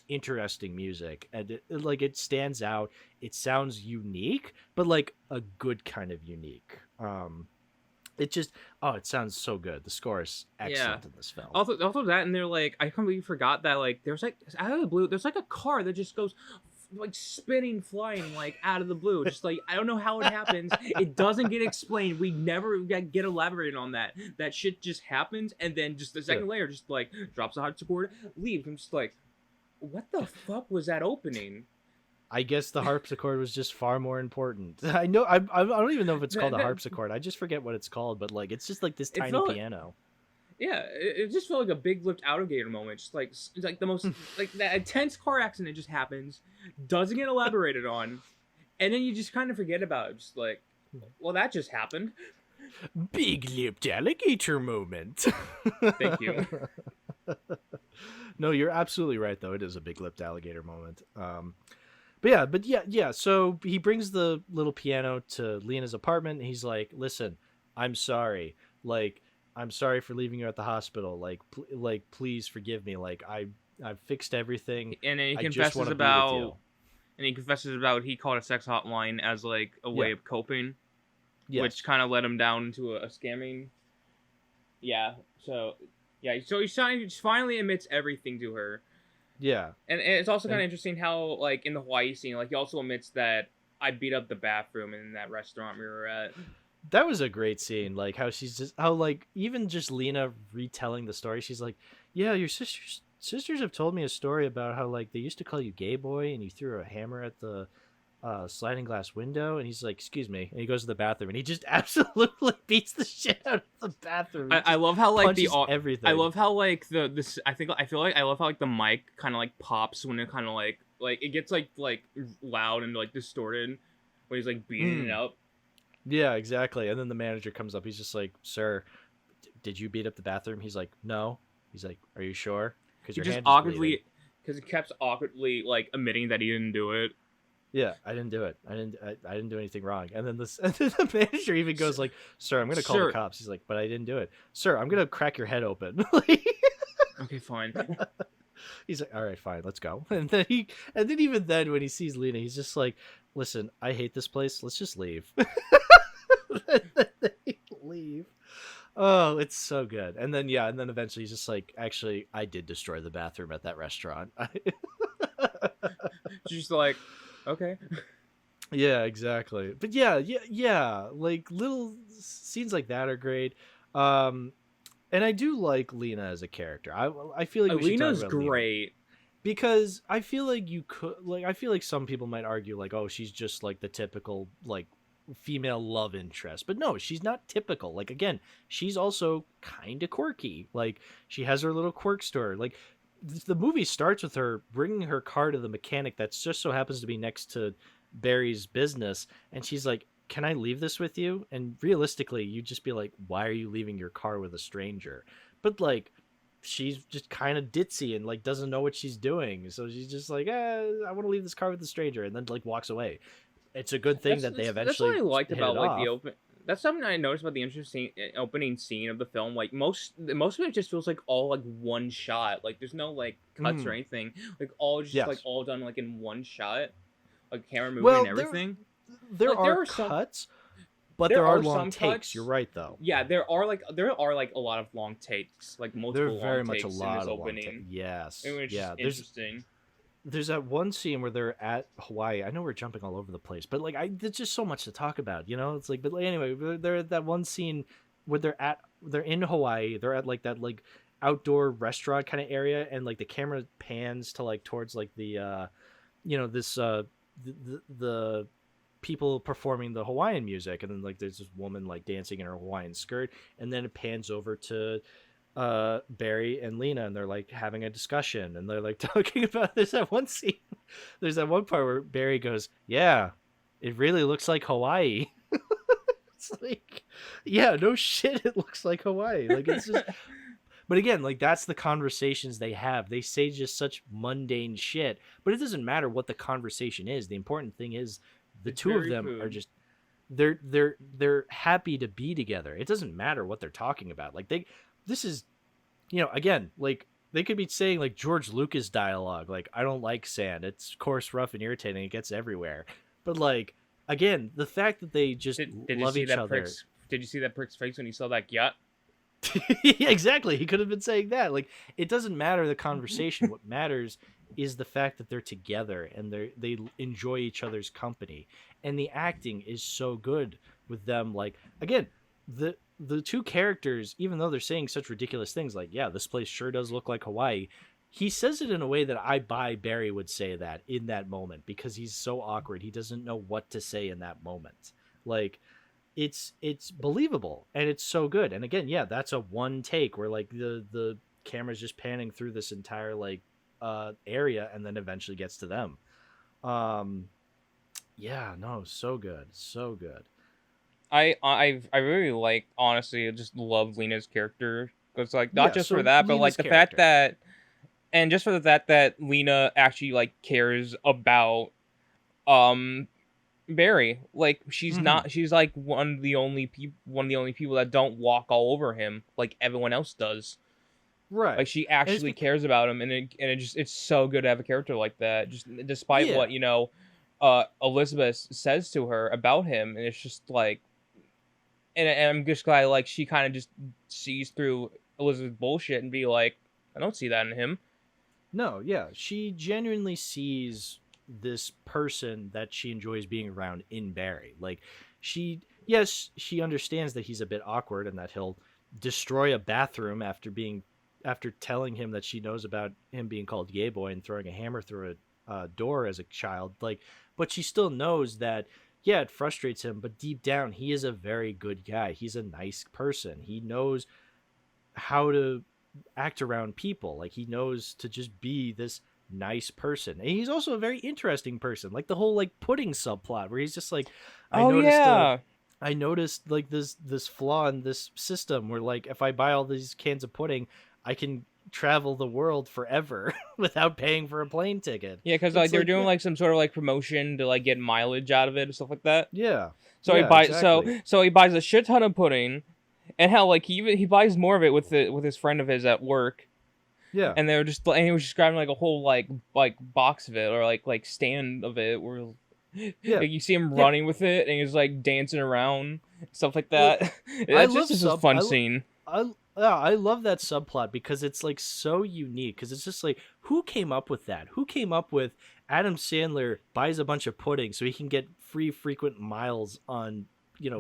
[SPEAKER 1] interesting music, and it stands out. It sounds unique, but like a good kind of unique. It sounds so good. The score is excellent in this film.
[SPEAKER 2] Also that, and they're like, I completely forgot that like there's like out of the blue, there's like a car that just goes like spinning, flying like out of the blue. Just like, I don't know how it happens. It doesn't get explained. We never get elaborated on that. That shit just happens, and then just the second layer just like drops the harpsichord, leaves. I'm just like, what the fuck was that opening?
[SPEAKER 1] I guess the harpsichord was just far more important. I know. I don't even know if it's called a harpsichord. I just forget what it's called, but like it's just like this tiny piano.
[SPEAKER 2] Yeah, it just felt like a big lipped alligator moment. Just like it's like the most like that intense car accident just happens, doesn't get elaborated on, and then you just kind of forget about it. Just like, well, that just happened.
[SPEAKER 1] Big lipped alligator moment.
[SPEAKER 2] Thank you.
[SPEAKER 1] No, you're absolutely right though. It is a big lipped alligator moment. But yeah. So he brings the little piano to Lena's apartment. And he's like, "Listen, I'm sorry. Like, I'm sorry for leaving you at the hospital. Like, please forgive me. Like, I've fixed everything.
[SPEAKER 2] And then he
[SPEAKER 1] I just
[SPEAKER 2] confesses
[SPEAKER 1] want to be with you."
[SPEAKER 2] about he called a sex hotline as like a way of coping, which kind of led him down into a scamming. Yeah. So he finally admits everything to her.
[SPEAKER 1] Yeah.
[SPEAKER 2] And it's also kind of interesting how, like, in the Hawaii scene, like, he also admits that I beat up the bathroom in that restaurant we were at.
[SPEAKER 1] That was a great scene. Like, even just Lena retelling the story, she's like, yeah, your sisters have told me a story about how, like, they used to call you gay boy and you threw a hammer at the sliding glass window. And he's like, excuse me. And he goes to the bathroom and he just absolutely beats the shit out of the bathroom.
[SPEAKER 2] I love how, like,
[SPEAKER 1] everything.
[SPEAKER 2] I love how, like, I love how, like, the mic kind of, like, pops when it kind of, like it gets, like loud and, like, distorted when he's, like, beating it up.
[SPEAKER 1] Yeah, exactly. And then the manager comes up. He's just like, sir, did you beat up the bathroom? He's like, no. He's like, are you sure? Because
[SPEAKER 2] he kept awkwardly, like, admitting that he didn't do it.
[SPEAKER 1] Yeah, I didn't do it. I didn't do anything wrong. And then the manager even goes like, sir, I'm going to call the cops. He's like, but I didn't do it. Sir, I'm going to crack your head open.
[SPEAKER 2] Okay, fine.
[SPEAKER 1] He's like, all right, fine, let's go. And then even then when he sees Lena, he's just like, listen, I hate this place. Let's just leave. They leave. Oh, it's so good. And then eventually he's just like, actually, I did destroy the bathroom at that restaurant.
[SPEAKER 2] Just like, okay.
[SPEAKER 1] Yeah, exactly. But yeah. Like, little scenes like that are great. And I do like Lena as a character. I feel like
[SPEAKER 2] Lena's great.
[SPEAKER 1] Because I feel like some people might argue like, oh, she's just like the typical like female love interest. But no, she's not typical. Like, again, she's also kind of quirky. Like, she has her little quirk store. Like, the movie starts with her bringing her car to the mechanic that just so happens to be next to Barry's business, and she's like, can I leave this with you? And realistically, you'd just be like, why are you leaving your car with a stranger? But like, she's just kind of ditzy and like doesn't know what she's doing, so she's just like, I want to leave this car with a stranger, and then like walks away. It's a good thing that they eventually.
[SPEAKER 2] That's what I liked about like
[SPEAKER 1] off.
[SPEAKER 2] the open. That's something I noticed about the interesting opening scene of the film. Like most of it just feels like all like one shot. Like there's no like cuts or anything. Like all just like all done like in one shot, like camera moving and everything.
[SPEAKER 1] There are cuts, but there are long takes. Cuts. You're right, though.
[SPEAKER 2] Yeah, there are like a lot of long takes, like multiple.
[SPEAKER 1] There are very
[SPEAKER 2] long
[SPEAKER 1] much
[SPEAKER 2] takes
[SPEAKER 1] a lot
[SPEAKER 2] in this
[SPEAKER 1] of
[SPEAKER 2] opening.
[SPEAKER 1] long takes. Yes,
[SPEAKER 2] yeah, interesting.
[SPEAKER 1] There's that one scene where they're at Hawaii. I know we're jumping all over the place, but like there's just so much to talk about, you know. It's like, but anyway, they're at that one scene where they're in Hawaii. They're at like that like outdoor restaurant kind of area, and like the camera pans to like towards like the the people performing the Hawaiian music, and then like there's this woman like dancing in her Hawaiian skirt, and then it pans over to Barry and Lena, and they're like having a discussion, and they're like talking about there's that one part where Barry goes, yeah, it really looks like Hawaii. It's like, yeah, no shit, it looks like Hawaii. Like, it's just but again, like, that's the conversations they have. They say just such mundane shit, but it doesn't matter what the conversation is. The important thing is the two of them are just they're happy to be together. It doesn't matter what they're talking about. Like, this is, you know, again, like, they could be saying like George Lucas dialogue, like, I don't like sand, it's coarse, rough, and irritating, it gets everywhere. But like, again, the fact that they just love each other.
[SPEAKER 2] Did you see that prick's face when he saw that yacht?
[SPEAKER 1] Yeah, exactly. He could have been saying that. Like, it doesn't matter the conversation. What matters is the fact that they're together and they enjoy each other's company. And the acting is so good with them. Like, again, the two characters, even though they're saying such ridiculous things like, yeah, this place sure does look like Hawaii, he says it in a way that I buy Barry would say that in that moment, because he's so awkward. He doesn't know what to say in that moment. Like, it's believable and it's so good. And again, yeah, that's a one take where like the camera's just panning through this entire like area and then eventually gets to them. Yeah, no, so good, so good.
[SPEAKER 2] I really like, honestly, I just love Lena's character, because like not just for that, but
[SPEAKER 1] Lena's
[SPEAKER 2] like the fact that, and just for the fact that Lena actually like cares about Barry. Like she's not, she's like one of the only people that don't walk all over him like everyone else does.
[SPEAKER 1] Right.
[SPEAKER 2] Like she actually cares about him, and it's so good to have a character like that. Just despite what Elizabeth says to her about him, and it's just like, and I'm just glad like she kind of just sees through Elizabeth's bullshit and be like, I don't see that in him.
[SPEAKER 1] No, yeah, she genuinely sees this person that she enjoys being around in Barry. Like she understands that he's a bit awkward and that he'll destroy a bathroom after telling him that she knows about him being called gay boy and throwing a hammer through a door as a child. Like, but she still knows that, yeah, it frustrates him, but deep down, he is a very good guy. He's a nice person. He knows how to act around people. Like, he knows to just be this nice person. And he's also a very interesting person. Like, the whole, like, pudding subplot where he's just like, I noticed like this flaw in this system where like if I buy all these cans of pudding, I can travel the world forever without paying for a plane ticket.
[SPEAKER 2] Yeah, because like they're doing like some sort of like promotion to like get mileage out of it and stuff like that.
[SPEAKER 1] Yeah.
[SPEAKER 2] So
[SPEAKER 1] yeah,
[SPEAKER 2] he buys
[SPEAKER 1] exactly.
[SPEAKER 2] so he buys a shit ton of pudding, and hell, like he buys more of it with his friend of his at work.
[SPEAKER 1] Yeah.
[SPEAKER 2] And he was just grabbing like a whole like box of it, or like stand of it where like you see him running with it and he's like dancing around, stuff like that. It's just a fun scene.
[SPEAKER 1] I love that subplot because it's like so unique, because it's just like, who came up with that? Who came up with Adam Sandler buys a bunch of pudding so he can get free frequent miles on,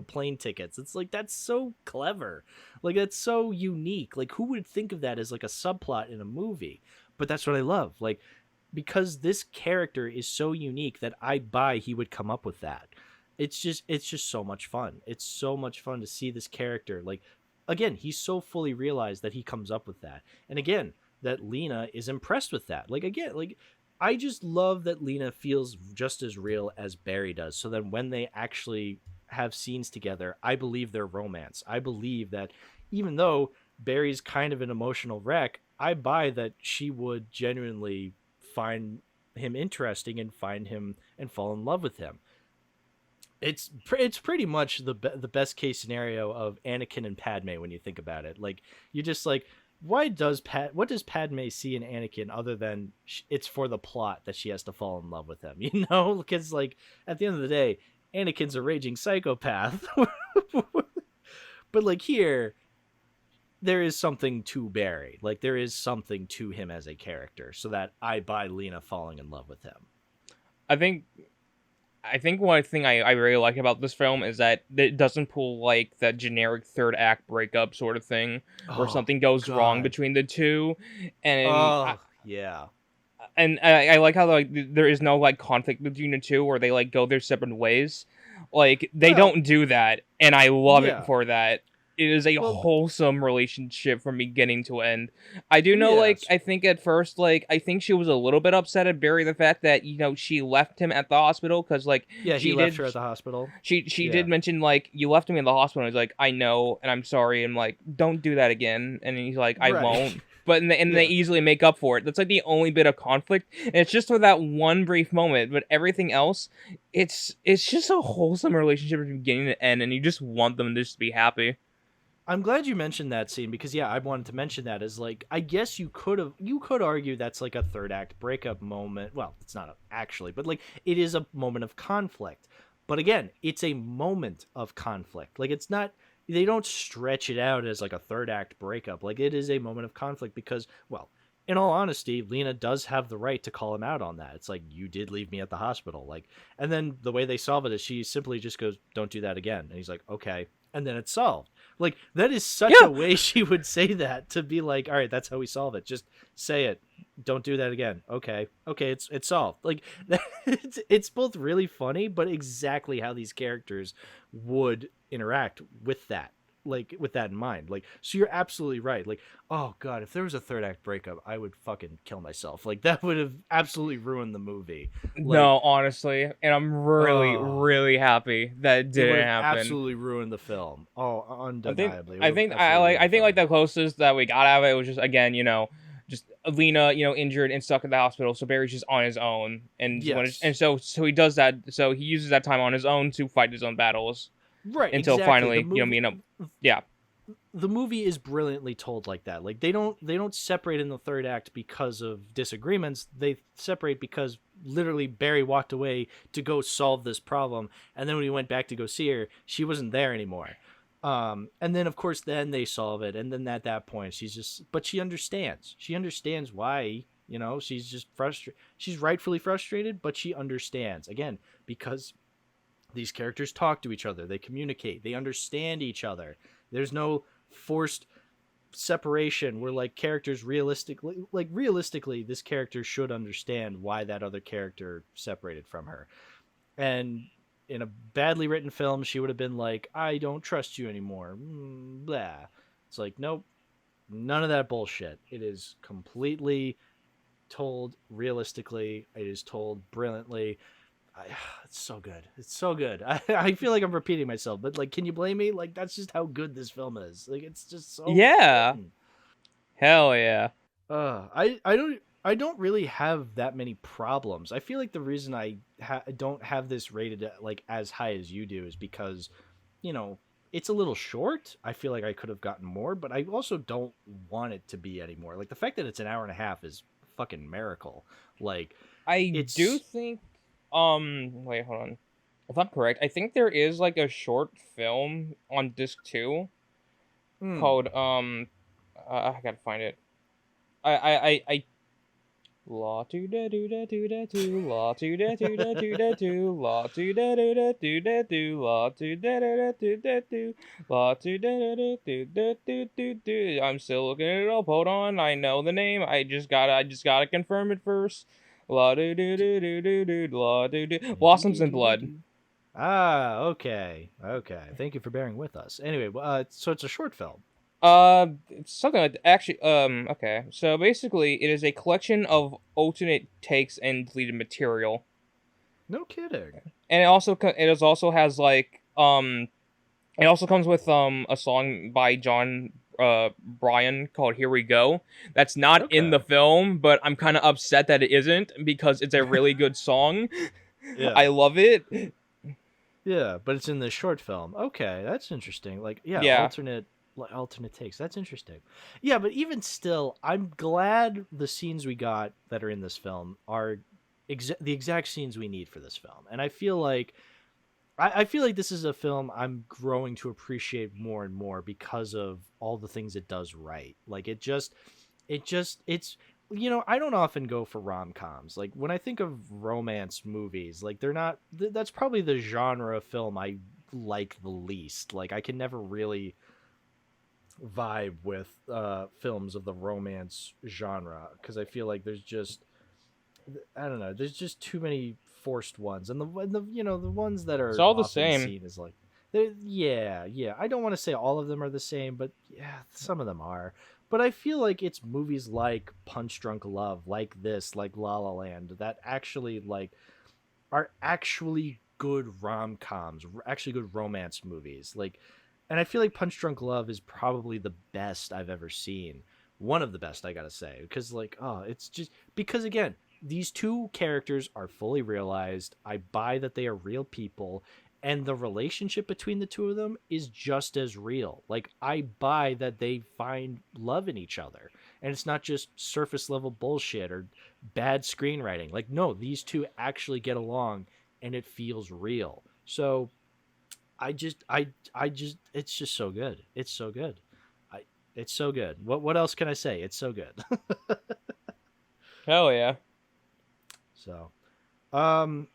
[SPEAKER 1] plane tickets? It's like, that's so clever. Like, that's so unique. Like, who would think of that as like a subplot in a movie? But that's what I love. Like, because this character is so unique that I buy he would come up with that. It's just so much fun. It's so much fun to see this character. Like, again, he's so fully realized that he comes up with that. And again, that Lena is impressed with that. Like, again, like, I just love that Lena feels just as real as Barry does. So then when they actually have scenes together, I believe their romance. I believe that even though Barry's kind of an emotional wreck, I buy that she would genuinely find him interesting and find him and fall in love with him. It's pretty much the best case scenario of Anakin and Padme when you think about it. Like, you're just like, what does Padme see in Anakin other than it's for the plot that she has to fall in love with him, Because like at the end of the day, Anakin's a raging psychopath. But like here, there is something to Barry. Like, there is something to him as a character, so that I buy Lena falling in love with him.
[SPEAKER 2] I think one thing I really like about this film is that it doesn't pull like that generic third act breakup sort of thing where something goes wrong between the two, and
[SPEAKER 1] yeah.
[SPEAKER 2] And I like how like there is no like conflict between the two where they like go their separate ways. Like they don't do that, and I love it for that. It is a wholesome relationship from beginning to end. I do know, like, I think at first, like, I think she was a little bit upset at Barry, the fact that, she left him at the hospital, because, like...
[SPEAKER 1] Yeah, he left her at the hospital.
[SPEAKER 2] She did mention, like, you left me in the hospital, and he's like, I know, and I'm sorry, and, like, don't do that again, and he's like, I won't. But they easily make up for it. That's, like, the only bit of conflict, and it's just for that one brief moment, but everything else, it's just a wholesome relationship from beginning to end, and you just want them to just be happy.
[SPEAKER 1] I'm glad you mentioned that scene because, yeah, I wanted to mention that as, like, I guess you could argue that's, like, a third act breakup moment. Well, it's not actually, but, like, it is a moment of conflict. But, again, it's a moment of conflict. Like, it's not, they don't stretch it out as, like, a third act breakup. Like, it is a moment of conflict because, well, in all honesty, Lena does have the right to call him out on that. It's like, you did leave me at the hospital. Like, and then the way they solve it is she simply just goes, don't do that again. And he's like, okay. And then it's solved. Like, that is such a way she would say that, to be like, all right, that's how we solve it. Just say it. Don't do that again. Okay. It's solved. Like, it's both really funny, but exactly how these characters would interact with that. Like, with that in mind. Like, so you're absolutely right. Like, oh god, if there was a third act breakup, I would fucking kill myself. Like, that would have absolutely ruined the movie. Like,
[SPEAKER 2] no, honestly, and I'm really happy that it didn't happen.
[SPEAKER 1] Absolutely ruined the film. Oh, undeniably.
[SPEAKER 2] I think the closest that we got out of it was just, again, just Lena, injured and stuck in the hospital, so Barry's just on his own, and so he does that. So he uses that time on his own to fight his own battles.
[SPEAKER 1] Right.
[SPEAKER 2] Until finally, yeah.
[SPEAKER 1] The movie is brilliantly told like that. Like, they don't separate in the third act because of disagreements. They separate because literally Barry walked away to go solve this problem, and then when he went back to go see her, she wasn't there anymore. And then of course then they solve it, and then at that point but she understands. She understands why, she's just frustrated. She's rightfully frustrated, but she understands. Again, because these characters talk to each other, they communicate, they understand each other. There's no forced separation where, like, characters realistically this character should understand why that other character separated from her. And in a badly written film, she would have been like, I don't trust you anymore. Blah. It's like, nope, none of that bullshit. It is completely told realistically. It is told brilliantly. It's so good. It's so good. I feel like I'm repeating myself, but, like, can you blame me? Like, that's just how good this film is. Like, it's just so fun.
[SPEAKER 2] Hell yeah.
[SPEAKER 1] I don't really have that many problems. I feel like the reason I don't have this rated like as high as you do is because, it's a little short. I feel like I could have gotten more, but I also don't want it to be anymore. Like, the fact that it's an hour and a half is fucking miracle. Like,
[SPEAKER 2] I do think. Wait, hold on. If I'm correct, I think there is, like, a short film on disc 2 called I gotta find it. I La do da do da do da do la do da do da do da do la do da do da do da do la do da da do da do la do da da do da do do. I'm still looking it up. Hold on, I know the name. I just gotta confirm it first. La do do do do do do la do do. Blossoms in Blood.
[SPEAKER 1] Ah, okay. Thank you for bearing with us. Anyway, so it's a short film.
[SPEAKER 2] It's something like actually. Okay. So basically, it is a collection of alternate takes and deleted material.
[SPEAKER 1] No kidding.
[SPEAKER 2] And it also has like it also comes with a song by John Bryan called "Here We Go." That's not in the film, but I'm kind of upset that it isn't because it's a really good song.
[SPEAKER 1] Yeah.
[SPEAKER 2] I love it.
[SPEAKER 1] Yeah, but it's in the short film. Okay, that's interesting. Like, alternate takes. That's interesting. Yeah, but even still, I'm glad the scenes we got that are in this film are the exact scenes we need for this film. And I feel like this is a film I'm growing to appreciate more and more because of all the things it does right. Like, it's I don't often go for rom-coms. Like, when I think of romance movies, like, that's probably the genre of film I like the least. Like, I can never really vibe with films of the romance genre because I feel like there's just too many forced ones, and the ones that are
[SPEAKER 2] it's all the same.
[SPEAKER 1] Seen is like, I don't want to say all of them are the same, but yeah, some of them are. But I feel like it's movies like Punch Drunk Love, like this, like La La Land, that actually are actually good rom-coms, actually good romance movies. Like, and I feel like Punch Drunk Love is probably the best I've ever seen. One of the best, I gotta say. Because, it's just... Because, again, these two characters are fully realized. I buy that they are real people. And the relationship between the two of them is just as real. Like, I buy that they find love in each other. And it's not just surface-level bullshit or bad screenwriting. Like, no, these two actually get along, and it feels real. So... it's just so good. It's so good. It's so good. What else can I say? It's so good.
[SPEAKER 2] Hell yeah.
[SPEAKER 1] So, oh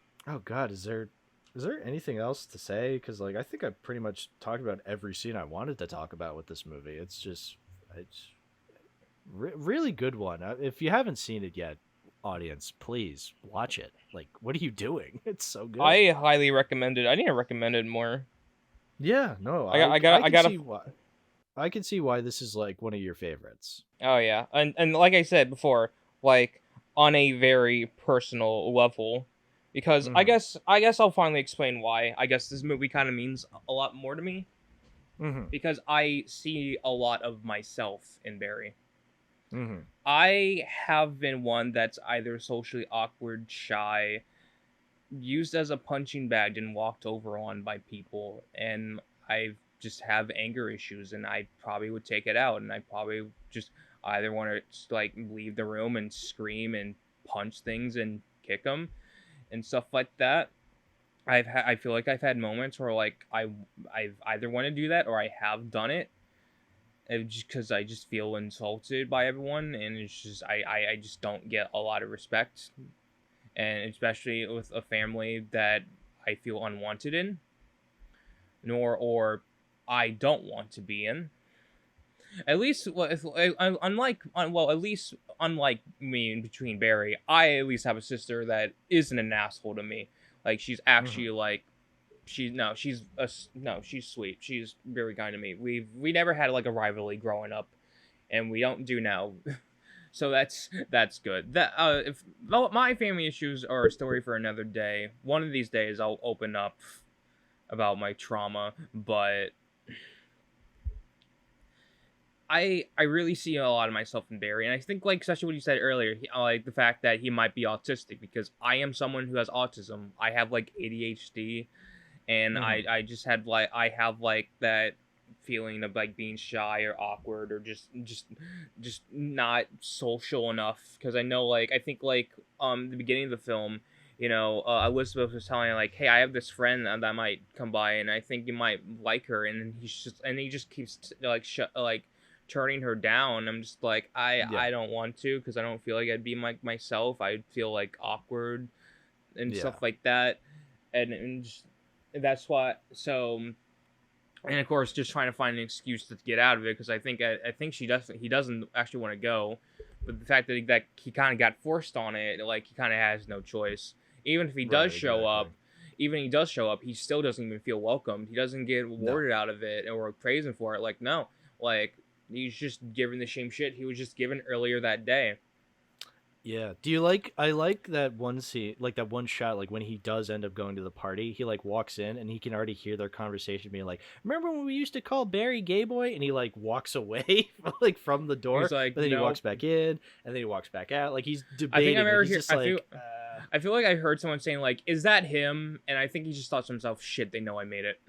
[SPEAKER 1] god, is there anything else to say? Because like I think I pretty much talked about every scene I wanted to talk about with this movie. It's really good one. If you haven't seen it yet, audience, please watch it. Like, what are you doing? It's so good.
[SPEAKER 2] I highly recommend it. I need to recommend it more.
[SPEAKER 1] Yeah, no,
[SPEAKER 2] I gotta
[SPEAKER 1] see why. I can see why this is like one of your favorites.
[SPEAKER 2] Oh yeah, and like I said before, like on a very personal level, because I guess I'll finally explain why. I guess this movie kind of means a lot more to me, because I see a lot of myself in Barry. I have been one that's either socially awkward, shy, used as a punching bag, and walked over on by people, and I just have anger issues, and I probably would take it out, and I probably just either want to like leave the room and scream and punch things and kick them and stuff like that. I feel like I've had moments where like I've either want to do that or I have done it, just because I just feel insulted by everyone, and it's just I just don't get a lot of respect, and especially with a family that I feel unwanted in, or I don't want to be in. At least, unlike me in between Barry, I at least have a sister that isn't an asshole to me. Like, she's actually like, she's sweet. She's very kind to me. We never had like a rivalry growing up, and we don't do now. So that's good. That if my family issues are a story for another day. One of these days I'll open up about my trauma, but I really see a lot of myself in Barry, and I think, like, especially what you said earlier, like the fact that he might be autistic, because I am someone who has autism. I have like ADHD, and I just had like I have like that feeling of like being shy or awkward or just not social enough, because I know, like, I think like the beginning of the film, you know, Elizabeth was telling her, like, hey, I have this friend that might come by, and I think you might like her, and he just keeps like turning her down. I'm just like, I don't want to, because I don't feel like I'd be myself. I'd feel like awkward and stuff like that, and just, that's why. So, and of course, just trying to find an excuse to get out of it, because I think he doesn't actually want to go, but the fact that he kind of got forced on it, like, he kind of has no choice. Even if he does show up, he still doesn't even feel welcomed. He doesn't get rewarded out of it or praised him for it. Like, no, like, he's just given the same shit he was just given earlier that day.
[SPEAKER 1] Yeah. Do you like? I like that one scene, like that one shot, like when he does end up going to the party, he like walks in and he can already hear their conversation being like, "Remember when we used to call Barry Gay Boy?" And he like walks away like from the door,
[SPEAKER 2] like,
[SPEAKER 1] but then he walks back in, and then he walks back out, like he's debating.
[SPEAKER 2] I feel like I heard someone saying, like, "Is that him?" And I think he just thought to himself, "Shit, they know I made it."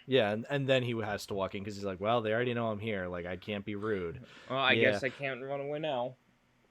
[SPEAKER 1] Yeah, and then he has to walk in because he's like, well, they already know I'm here. Like, I can't be rude.
[SPEAKER 2] Well, I guess I can't run away now.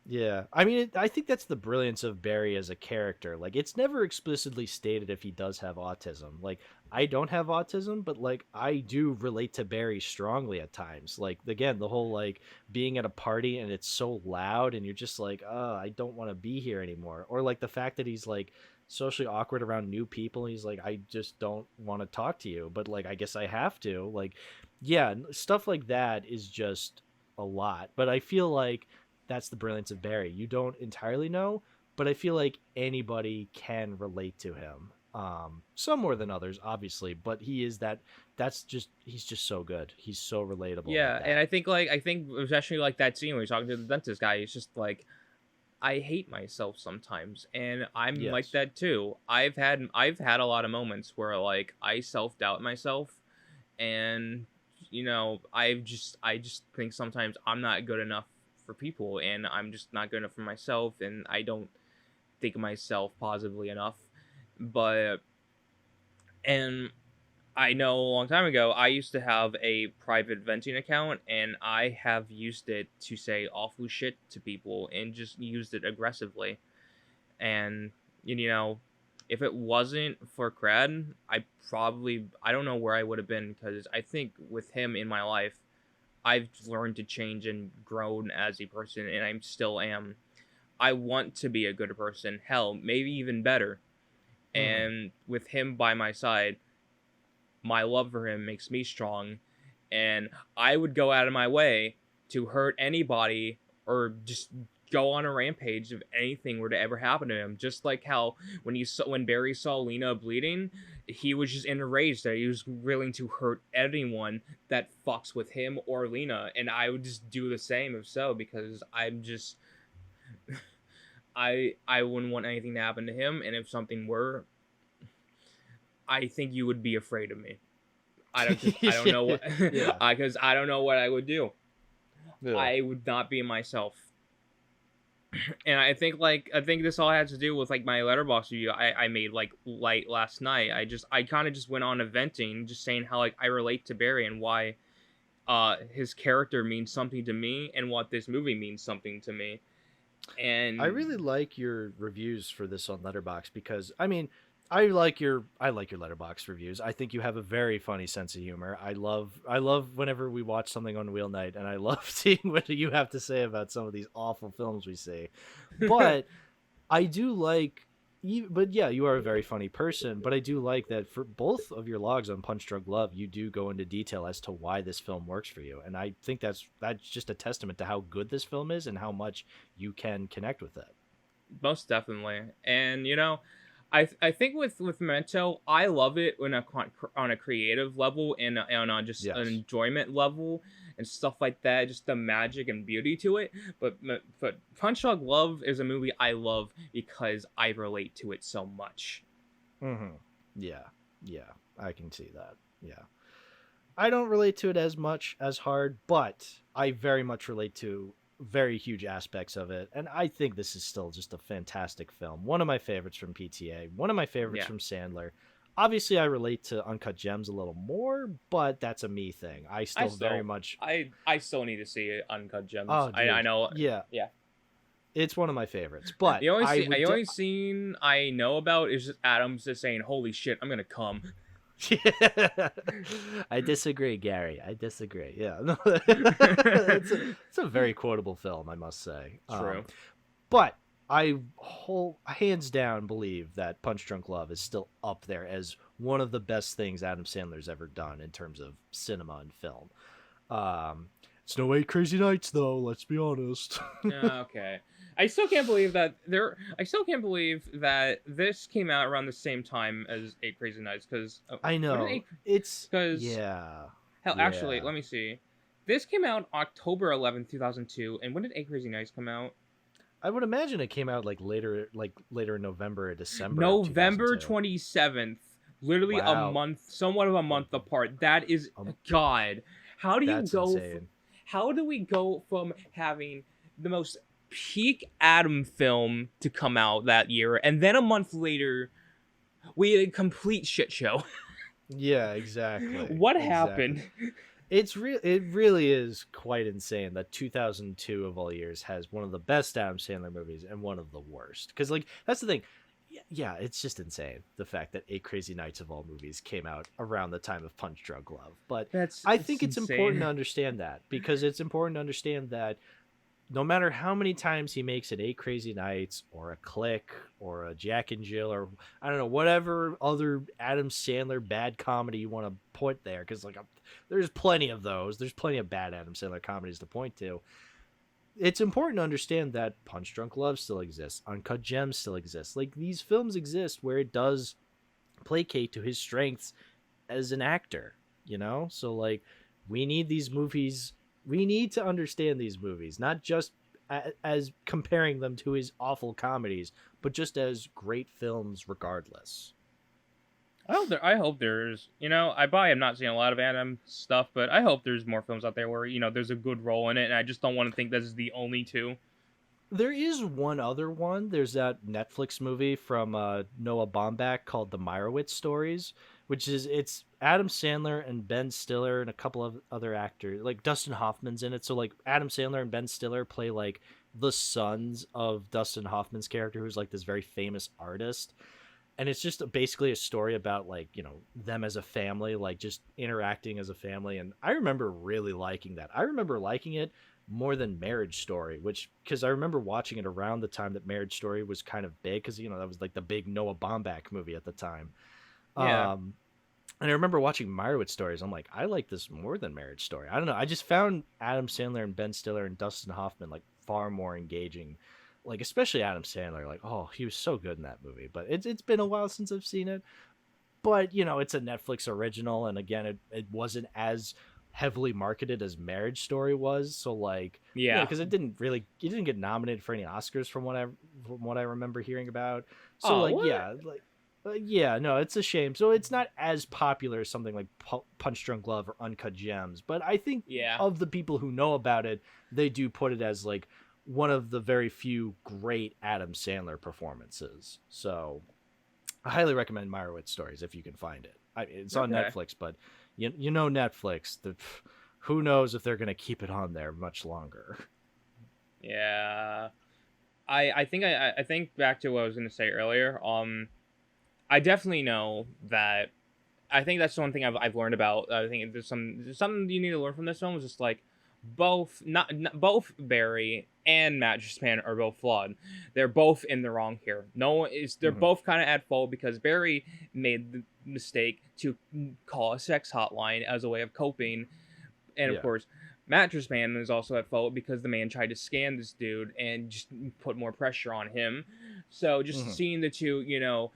[SPEAKER 1] Yeah. I mean, I think that's the brilliance of Barry as a character. Like, it's never explicitly stated if he does have autism. Like, I don't have autism, but, like, I do relate to Barry strongly at times. Like, again, the whole, like, being at a party and it's so loud and you're just like, oh, I don't want to be here anymore. Or, like, the fact that he's, like, socially awkward around new people. He's like, I just don't want to talk to you, but like, I guess I have to. Like, yeah, stuff like that is just a lot. But I feel like that's the brilliance of Barry. You don't entirely know, but I feel like anybody can relate to him. Some more than others, obviously, but he's just so good. He's so relatable.
[SPEAKER 2] Yeah, and I think especially like that scene where he's talking to the dentist guy, he's just like, I hate myself sometimes, and I'm like that too. I've had a lot of moments where like I self-doubt myself, and you know, I just think sometimes I'm not good enough for people, and I'm just not good enough for myself, and I don't think of myself positively enough. And I know a long time ago, I used to have a private venting account, and I have used it to say awful shit to people and just used it aggressively. And, you know, if it wasn't for Crad, I don't know where I would have been, because I think with him in my life, I've learned to change and grown as a person, and I still am. I want to be a good person. Hell, maybe even better. And with him by my side, my love for him makes me strong. And I would go out of my way to hurt anybody or just go on a rampage if anything were to ever happen to him. Just like how when Barry saw Lena bleeding, he was just enraged that he was willing to hurt anyone that fucks with him or Lena. And I would just do the same if so, because I'm just... I wouldn't want anything to happen to him, and if something were, I think you would be afraid of me. I don't know what, because I don't know what I would do. Yeah. I would not be myself. And I think this all has to do with like my Letterboxd review I made like late last night. I kind of just went on a venting, just saying how like I relate to Barry and why his character means something to me and what this movie means something to me. And
[SPEAKER 1] I really like your reviews for this on Letterboxd because I mean I like your Letterboxd reviews. I think you have a very funny sense of humor. I love whenever we watch something on Wheel Night, and I love seeing what you have to say about some of these awful films we see. But I do like, but yeah, you are a very funny person. But I do like that for both of your logs on Punch Drunk Love, you do go into detail as to why this film works for you, and I think that's just a testament to how good this film is and how much you can connect with it.
[SPEAKER 2] Most definitely, and you know. I think with Memento, I love it on a creative level and on just an enjoyment level and stuff like that, just the magic and beauty to it. But Punch Drunk Love is a movie I love because I relate to it so much.
[SPEAKER 1] Mm-hmm. Yeah, I can see that. Yeah, I don't relate to it as much as hard, but I very much relate to very huge aspects of it, and I think this is still just a fantastic film. One of my favorites from PTA, one of my favorites from Sandler. Obviously I relate to Uncut Gems a little more, but that's a me thing. I very much
[SPEAKER 2] I still need to see Uncut Gems.
[SPEAKER 1] Oh,
[SPEAKER 2] I know.
[SPEAKER 1] Yeah it's one of my favorites, but
[SPEAKER 2] the only scene I know about is just Adam's just saying holy shit I'm gonna come.
[SPEAKER 1] I disagree, Gary. I disagree. Yeah, no, it's a very quotable film, I must say.
[SPEAKER 2] True,
[SPEAKER 1] but I hands down believe that Punch Drunk Love is still up there as one of the best things Adam Sandler's ever done in terms of cinema and film. It's no 8 Crazy Nights though. Let's be honest.
[SPEAKER 2] Okay. I still can't believe that this came out around the same time as 8 Crazy Nights because
[SPEAKER 1] I know it's because
[SPEAKER 2] actually let me see. This came out October 11th, 2002, and when did 8 Crazy Nights come out?
[SPEAKER 1] I would imagine it came out later in November or December.
[SPEAKER 2] November 27th, literally a month, somewhat of a month apart. That is God. How do you go? How do we go from having the most peak Adam film to come out that year, and then a month later we had a complete shit show?
[SPEAKER 1] Yeah, exactly.
[SPEAKER 2] What happened?
[SPEAKER 1] It really is quite insane that 2002 of all years has one of the best Adam Sandler movies and one of the worst, because like that's the thing. Yeah, it's just insane the fact that 8 Crazy Nights of all movies came out around the time of Punch Drunk Love. But I think it's important to understand that, because it's important to understand that no matter how many times he makes it 8 Crazy Nights or a Click or a Jack and Jill or I don't know, whatever other Adam Sandler bad comedy you want to point there, because like there's plenty of those. There's plenty of bad Adam Sandler comedies to point to. It's important to understand that Punch Drunk Love still exists. Uncut Gems still exists. Like, these films exist where it does placate to his strengths as an actor, you know? So, like, we need these movies. We need to understand these movies, not just as comparing them to his awful comedies, but just as great films regardless.
[SPEAKER 2] I hope there's, you know, I'm not seeing a lot of Adam stuff, but I hope there's more films out there where, you know, there's a good role in it, and I just don't want to think this is the only two.
[SPEAKER 1] There is one other one. There's that Netflix movie from Noah Baumbach called The Meyerowitz Stories, which is, it's Adam Sandler and Ben Stiller and a couple of other actors. Like, Dustin Hoffman's in it. So, like, Adam Sandler and Ben Stiller play, like, the sons of Dustin Hoffman's character, who's, like, this very famous artist. And it's just basically a story about, like, you know, them as a family, like, just interacting as a family. And I remember really liking that. I remember liking it more than Marriage Story, which, because I remember watching it around the time that Marriage Story was kind of big, because, you know, that was like the big Noah Baumbach movie at the time.
[SPEAKER 2] Yeah.
[SPEAKER 1] And I remember watching Meyerowitz Stories. I'm like, I like this more than Marriage Story. I don't know. I just found Adam Sandler and Ben Stiller and Dustin Hoffman like far more engaging. Like, especially Adam Sandler. Like, oh, he was so good in that movie. But it's been a while since I've seen it. But, you know, it's a Netflix original. And again, it wasn't as heavily marketed as Marriage Story was. So, like,
[SPEAKER 2] yeah,
[SPEAKER 1] because it didn't get nominated for any Oscars from what I remember hearing about. So, like,
[SPEAKER 2] what?
[SPEAKER 1] yeah, like. Yeah, no, it's a shame. So it's not as popular as something like Punch Drunk Love or Uncut Gems, but I think of the people who know about it, they do put it as like one of the very few great Adam Sandler performances. So I highly recommend Meyerowitz Stories if you can find it. It's on Netflix, but you know Netflix, who knows if they're going to keep it on there much longer.
[SPEAKER 2] Yeah. I think back to what I was going to say earlier. I definitely know that. I think that's the one thing I've learned about. I think there's something you need to learn from this film is just like both both Barry and Mattress Man are both flawed. They're both in the wrong here. They're both kind of at fault because Barry made the mistake to call a sex hotline as a way of coping, and of course Mattress Man is also at fault because the man tried to scam this dude and just put more pressure on him. So just seeing the two, you know,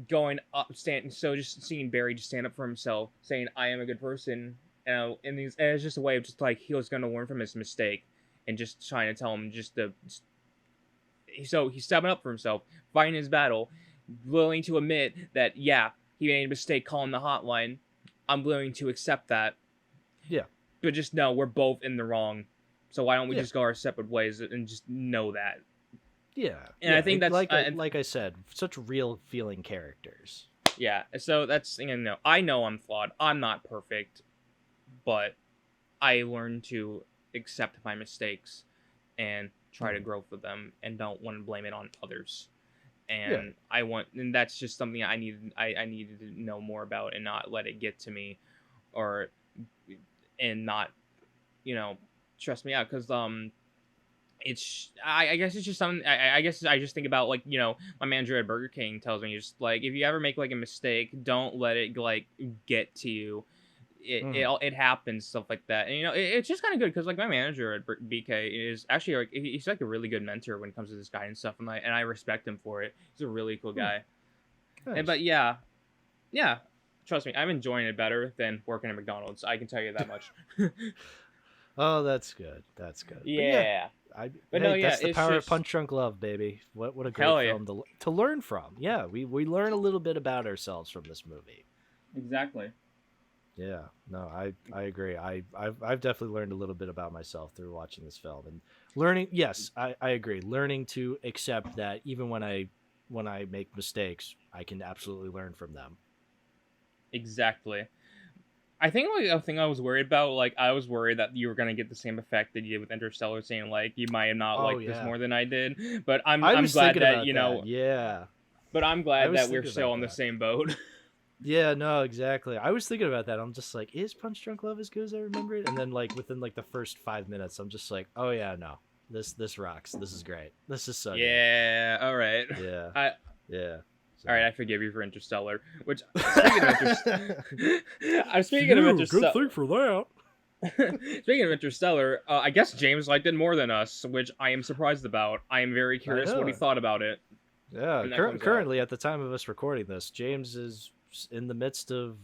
[SPEAKER 2] going up, just seeing Barry just stand up for himself, saying I am a good person, and it's just a way of just like he was going to learn from his mistake, and just trying to tell him so he's stepping up for himself, fighting his battle, willing to admit that he made a mistake calling the hotline. I'm willing to accept that.
[SPEAKER 1] Yeah,
[SPEAKER 2] but just know we're both in the wrong. So why don't we just go our separate ways and just know that.
[SPEAKER 1] Yeah,
[SPEAKER 2] and I think that's
[SPEAKER 1] like I said, such real feeling characters.
[SPEAKER 2] Yeah, so that's, you know, I know I'm flawed. I'm not perfect, but I learn to accept my mistakes and try to grow with them, and don't want to blame it on others. And and that's just something I needed to know more about, and not let it get to me, and not, you know, stress me out, because I guess it's just something. I guess I just think about, like, you know, my manager at Burger King tells me, just like, if you ever make like a mistake, don't let it like get to you. It happens, stuff like that. And, you know, it's just kind of good because, like, my manager at BK is actually like, he's like a really good mentor when it comes to this guy and stuff, and I respect him for it. He's a really cool guy. Nice. But yeah, trust me, I'm enjoying it better than working at McDonald's. I can tell you that much.
[SPEAKER 1] Oh, that's good. That's good.
[SPEAKER 2] Yeah.
[SPEAKER 1] That's the power of Punch Drunk Love, baby. What a great film to learn from. Yeah, we learn a little bit about ourselves from this movie.
[SPEAKER 2] Exactly.
[SPEAKER 1] Yeah, no, I agree. I've definitely learned a little bit about myself through watching this film, and learning. Yes, I agree. Learning to accept that even when I make mistakes, I can absolutely learn from them.
[SPEAKER 2] Exactly. I think like a thing I was worried about, like, I was worried that you were gonna get the same effect that you did with Interstellar, saying like you might have not liked this more than I did. But I'm glad that, you know, But I'm glad that we're still on the same boat.
[SPEAKER 1] Yeah, no, exactly. I was thinking about that. I'm just like, is Punch Drunk Love as good as I remember it? And then, like, within like the first 5 minutes, I'm just like, oh yeah, no, this rocks. This is great. This is so good.
[SPEAKER 2] Yeah. All right.
[SPEAKER 1] Yeah. So.
[SPEAKER 2] All right, I forgive you for Interstellar. Which, speaking of Interstellar,
[SPEAKER 1] good thing for that.
[SPEAKER 2] Speaking of Interstellar, I guess James liked it more than us, which I am surprised about. I am very curious what he thought about it.
[SPEAKER 1] Yeah, currently at the time of us recording this, James is in the midst of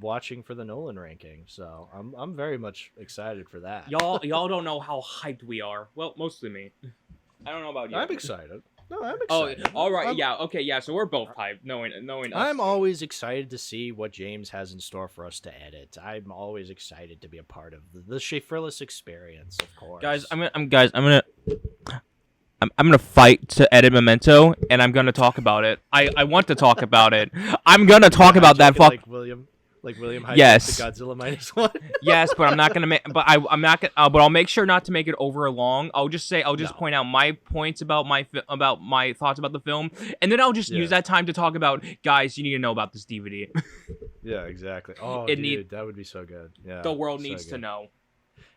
[SPEAKER 1] watching for the Nolan ranking, so I'm very much excited for that.
[SPEAKER 2] Y'all don't know how hyped we are. Well, mostly me. I don't know about you.
[SPEAKER 1] I'm excited. No, I'm excited.
[SPEAKER 2] Oh, all right. Yeah. Okay. Yeah. So we're both hyped, knowing us.
[SPEAKER 1] I'm always excited to see what James has in store for us to edit. I'm always excited to be a part of the Schafrillis experience, of course.
[SPEAKER 2] Guys, I'm gonna fight to edit Memento, and I'm gonna talk about it. I want to talk about it. I'm gonna talk about that.
[SPEAKER 1] Like William.
[SPEAKER 2] Yes.
[SPEAKER 1] The Godzilla -1.
[SPEAKER 2] Yes, but I'm not gonna make. But I'm not gonna. But I'll make sure not to make it over long. I'll just point out my points about my thoughts about the film, and then I'll just use that time to talk about, guys, you need to know about this DVD.
[SPEAKER 1] Yeah, exactly. Oh, that would be so good. Yeah,
[SPEAKER 2] the world needs to know.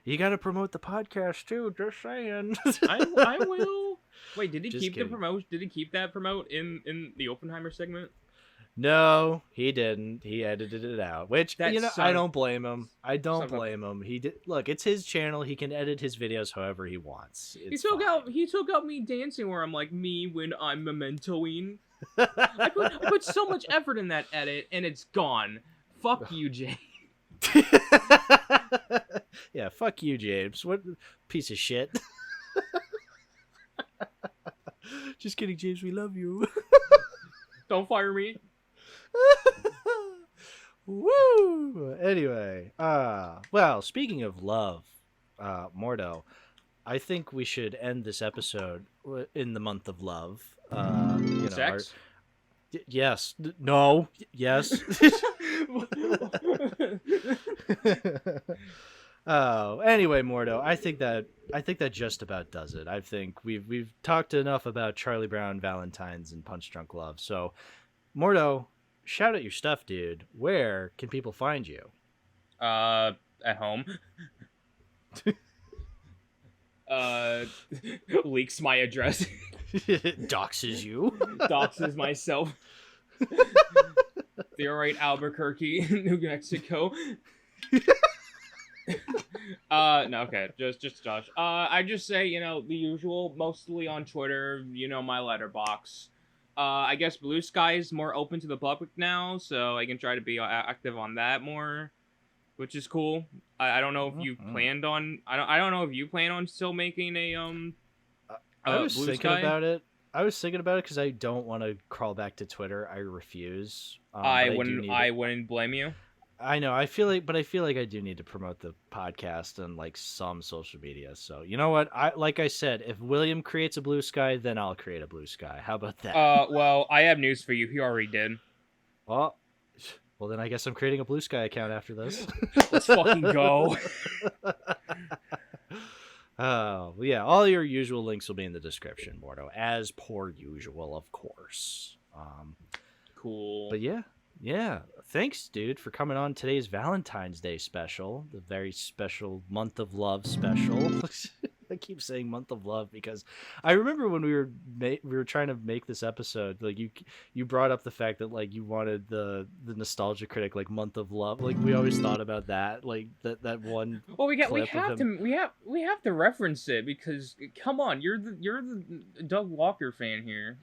[SPEAKER 1] You got to promote the podcast too. Just saying.
[SPEAKER 2] I will. Wait, did he
[SPEAKER 1] Just
[SPEAKER 2] keep
[SPEAKER 1] kidding.
[SPEAKER 2] the promote? Did he keep that promote in the Oppenheimer segment?
[SPEAKER 1] No, he didn't. He edited it out, which
[SPEAKER 2] That
[SPEAKER 1] I don't blame him. I don't blame him. He did. Look, it's his channel. He can edit his videos however he wants.
[SPEAKER 2] He took out me dancing where I'm like me when I'm mementoing. I put so much effort in that edit and it's gone. Fuck you, Jay.
[SPEAKER 1] Yeah, fuck you, James. What piece of shit. Just kidding, James. We love you.
[SPEAKER 2] Don't fire me.
[SPEAKER 1] Woo! Anyway, well, speaking of love, Mordo, I think we should end this episode in the month of love.
[SPEAKER 2] Sex?
[SPEAKER 1] Yes. No. Yes. Oh, anyway, Mordo, I think that just about does it. I think we've talked enough about Charlie Brown, Valentines, and Punch Drunk Love. So, Mordo, shout out your stuff, dude. Where can people find you?
[SPEAKER 2] At home. Leaks my address.
[SPEAKER 1] Doxes you.
[SPEAKER 2] Doxes myself. Theorite, Albuquerque, New Mexico. No, okay, just Josh. I just say, the usual, mostly on Twitter, my letterbox. I guess Blue Sky is more open to the public now, so I can try to be active on that more, which is cool. I don't know if you planned on, I don't know if you plan on still making a
[SPEAKER 1] I was
[SPEAKER 2] Blue
[SPEAKER 1] thinking
[SPEAKER 2] Sky?
[SPEAKER 1] about it. I was thinking about it because I don't want to crawl back to Twitter. I refuse.
[SPEAKER 2] I wouldn't blame you.
[SPEAKER 1] I know. I feel like I do need to promote the podcast and like some social media. So you know what? Like I said, if William creates a Blue Sky, then I'll create a Blue Sky. How about that?
[SPEAKER 2] Well, I have news for you. He already did.
[SPEAKER 1] Well, then I guess I'm creating a Blue Sky account after this.
[SPEAKER 2] Let's fucking go.
[SPEAKER 1] Oh, well, yeah. All your usual links will be in the description, Mordo, as per usual, of course.
[SPEAKER 2] Cool.
[SPEAKER 1] But yeah. Thanks, dude, for coming on today's Valentine's Day special, the very special month of love special. I keep saying month of love because I remember when we were trying to make this episode, like you brought up the fact that like you wanted the nostalgia critic like month of love. Like we always thought about that, like that one.
[SPEAKER 2] Well, we have to reference it because come on, you're the Doug Walker fan here.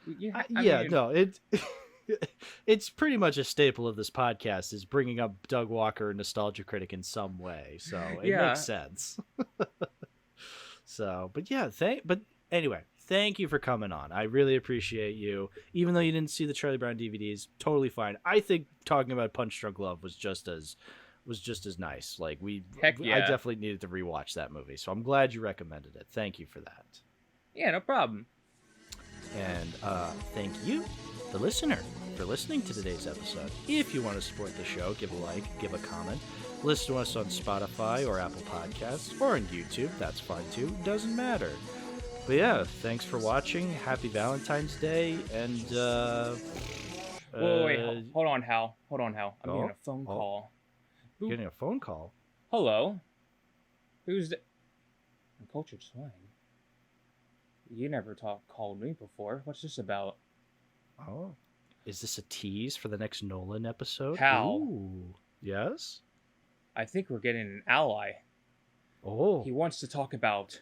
[SPEAKER 1] It's pretty much a staple of this podcast is bringing up Doug Walker, nostalgia critic, in some way. So it makes sense. So, but anyway, thank you for coming on. I really appreciate you. Even though you didn't see the Charlie Brown DVDs, totally fine. I think talking about Punch Drunk Love was just as nice. Like I definitely needed to rewatch that movie. So I'm glad you recommended it. Thank you for that.
[SPEAKER 2] Yeah, no problem.
[SPEAKER 1] And thank you, the listener, for listening to today's episode. If you want to support the show, give a like, give a comment. Listen to us on Spotify or Apple Podcasts or on YouTube. That's fine too. Doesn't matter. But yeah, thanks for watching. Happy Valentine's Day. And
[SPEAKER 2] wait, hold on, Hal. I'm getting a phone call.
[SPEAKER 1] Getting a phone call?
[SPEAKER 2] Hello. Who's the cultured slang? You never called me before. What's this about?
[SPEAKER 1] Oh. Is this a tease for the next Nolan episode?
[SPEAKER 2] Hal.
[SPEAKER 1] Ooh. Yes?
[SPEAKER 2] I think we're getting an ally.
[SPEAKER 1] Oh.
[SPEAKER 2] He wants to talk about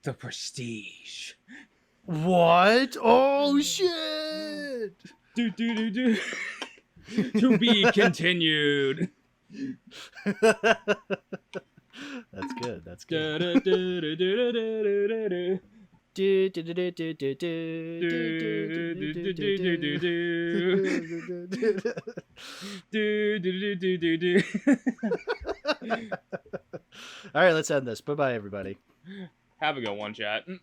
[SPEAKER 2] The Prestige.
[SPEAKER 1] What? Oh, shit!
[SPEAKER 2] Do. To be continued.
[SPEAKER 1] That's good. All right, let's end this. Bye-bye, everybody.
[SPEAKER 2] Have a good one, chat.
[SPEAKER 4] To